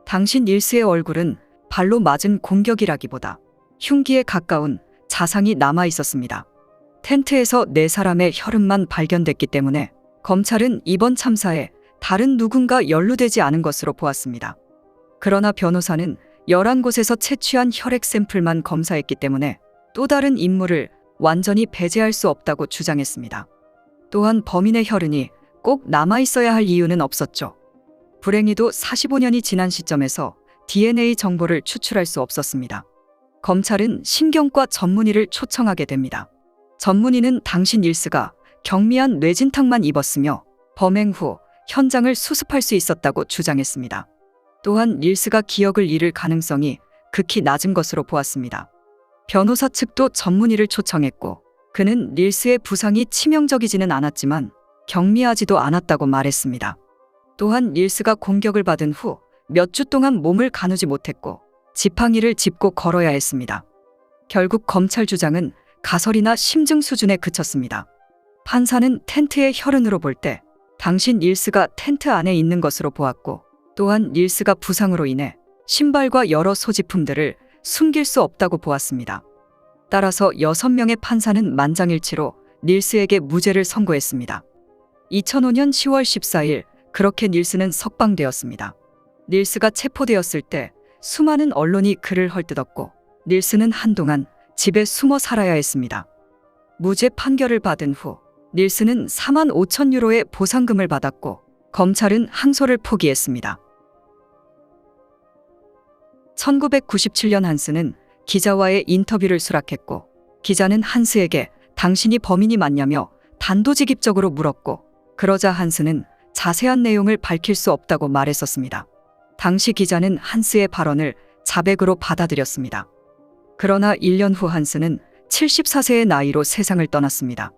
당시 닐스의 얼굴은 발로 맞은 공격이라기보다 흉기에 가까운 자상이 남아 있었습니다. 텐트에서 4사람의 혈흔만 발견됐기 때문에 검찰은 이번 참사에 다른 누군가 연루되지 않은 것으로 보았습니다. 그러나 변호사는 11곳에서 채취한 혈액 샘플만 검사했기 때문에 또 다른 인물을 완전히 배제할 수 없다고 주장했습니다. 또한 범인의 혈흔이 꼭 남아있어야 할 이유는 없었죠. 불행히도 45년이 지난 시점에서 DNA 정보를 추출할 수 없었습니다. 검찰은 신경과 전문의를 초청하게 됩니다. 전문의는 당시 닐스가 경미한 뇌진탕만 입었으며 범행 후 현장을 수습할 수 있었다고 주장했습니다. 또한 닐스가 기억을 잃을 가능성이 극히 낮은 것으로 보았습니다. 변호사 측도 전문의를 초청했고 그는 닐스의 부상이 치명적이지는 않았지만 경미하지도 않았다고 말했습니다. 또한 닐스가 공격을 받은 후 몇 주 동안 몸을 가누지 못했고 지팡이를 짚고 걸어야 했습니다. 결국 검찰 주장은 가설이나 심증 수준에 그쳤습니다. 판사는 텐트의 혈흔으로 볼 때 당시 닐스가 텐트 안에 있는 것으로 보았고 또한 닐스가 부상으로 인해 신발과 여러 소지품들을 숨길 수 없다고 보았습니다. 따라서 6명의 판사는 만장일치로 닐스에게 무죄를 선고했습니다. 2005년 10월 14일 그렇게 닐스는 석방되었습니다. 닐스가 체포되었을 때 수많은 언론이 그를 헐뜯었고 닐스는 한동안 집에 숨어 살아야 했습니다. 무죄 판결을 받은 후 닐스는 4만 5천 유로의 보상금을 받았고 검찰은 항소를 포기했습니다. 1997년 한스는 기자와의 인터뷰를 수락했고 기자는 한스에게 당신이 범인이 맞냐며 단도직입적으로 물었고 그러자 한스는 자세한 내용을 밝힐 수 없다고 말했었습니다. 당시 기자는 한스의 발언을 자백으로 받아들였습니다. 그러나 1년 후 한스는 74세의 나이로 세상을 떠났습니다.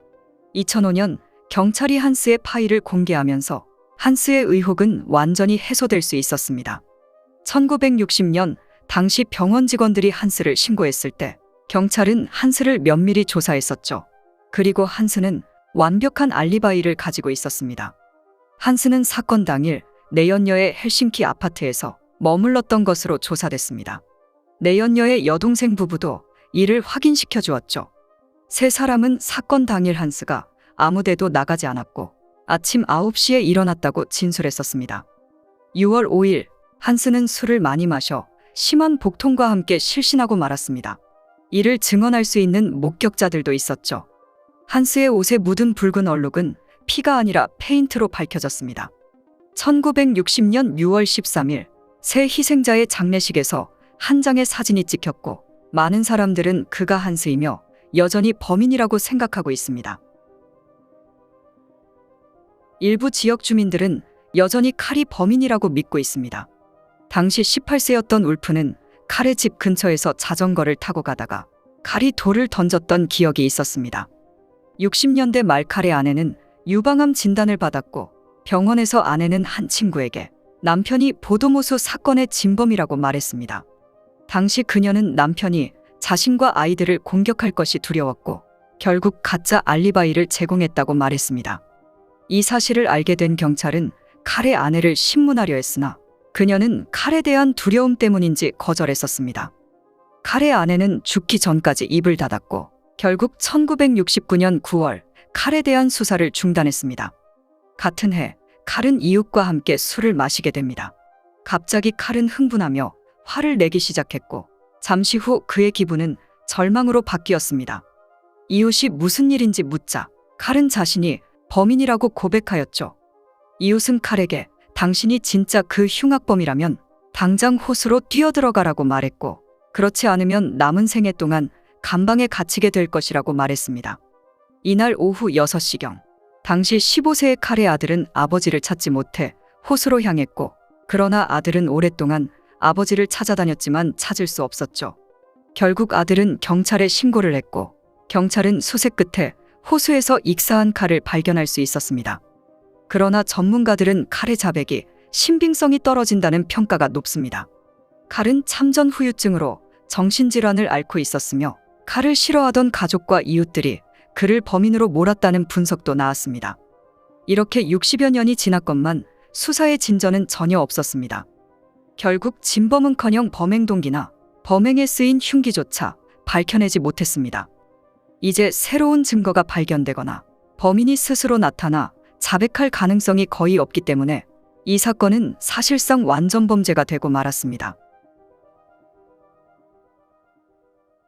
2005년 경찰이 한스의 파일을 공개하면서 한스의 의혹은 완전히 해소될 수 있었습니다. 1960년 당시 병원 직원들이 한스를 신고했을 때 경찰은 한스를 면밀히 조사했었죠. 그리고 한스는 완벽한 알리바이를 가지고 있었습니다. 한스는 사건 당일 내연녀의 헬싱키 아파트에서 머물렀던 것으로 조사됐습니다. 내연녀의 여동생 부부도 이를 확인시켜 주었죠. 세 사람은 사건 당일 한스가 아무데도 나가지 않았고 아침 9시에 일어났다고 진술했었습니다. 6월 5일 한스는 술을 많이 마셔 심한 복통과 함께 실신하고 말았습니다. 이를 증언할 수 있는 목격자들도 있었죠. 한스의 옷에 묻은 붉은 얼룩은 피가 아니라 페인트로 밝혀졌습니다. 1960년 6월 13일 새 희생자의 장례식에서 한 장의 사진이 찍혔고 많은 사람들은 그가 한스이며 여전히 범인이라고 생각하고 있습니다. 일부 지역 주민들은 여전히 칼이 범인이라고 믿고 있습니다. 당시 18세였던 울프는 칼의 집 근처에서 자전거를 타고 가다가 칼이 돌을 던졌던 기억이 있었습니다. 60년대 말 칼의 아내는 유방암 진단을 받았고 병원에서 아내는 한 친구에게 남편이 보도모수 사건의 진범이라고 말했습니다. 당시 그녀는 남편이 자신과 아이들을 공격할 것이 두려웠고 결국 가짜 알리바이를 제공했다고 말했습니다. 이 사실을 알게 된 경찰은 칼의 아내를 신문하려 했으나 그녀는 칼에 대한 두려움 때문인지 거절했었습니다. 칼의 아내는 죽기 전까지 입을 닫았고 결국 1969년 9월 칼에 대한 수사를 중단했습니다. 같은 해 칼은 이웃과 함께 술을 마시게 됩니다. 갑자기 칼은 흥분하며 화를 내기 시작했고 잠시 후 그의 기분은 절망으로 바뀌었습니다. 이웃이 무슨 일인지 묻자 칼은 자신이 범인이라고 고백하였죠. 이웃은 칼에게 당신이 진짜 그 흉악범이라면 당장 호수로 뛰어들어가라고 말했고 그렇지 않으면 남은 생애 동안 감방에 갇히게 될 것이라고 말했습니다. 이날 오후 6시경 당시 15세의 칼의 아들은 아버지를 찾지 못해 호수로 향했고 그러나 아들은 오랫동안 아버지를 찾아다녔지만 찾을 수 없었죠. 결국 아들은 경찰에 신고를 했고 경찰은 수색 끝에 호수에서 익사한 칼을 발견할 수 있었습니다. 그러나 전문가들은 칼의 자백이 신빙성이 떨어진다는 평가가 높습니다. 칼은 참전 후유증으로 정신질환을 앓고 있었으며 칼을 싫어하던 가족과 이웃들이 그를 범인으로 몰았다는 분석도 나왔습니다. 이렇게 60여 년이 지났건만 수사의 진전은 전혀 없었습니다. 결국 진범은커녕 범행 동기나 범행에 쓰인 흉기조차 밝혀내지 못했습니다. 이제 새로운 증거가 발견되거나 범인이 스스로 나타나 자백할 가능성이 거의 없기 때문에 이 사건은 사실상 완전 범죄가 되고 말았습니다.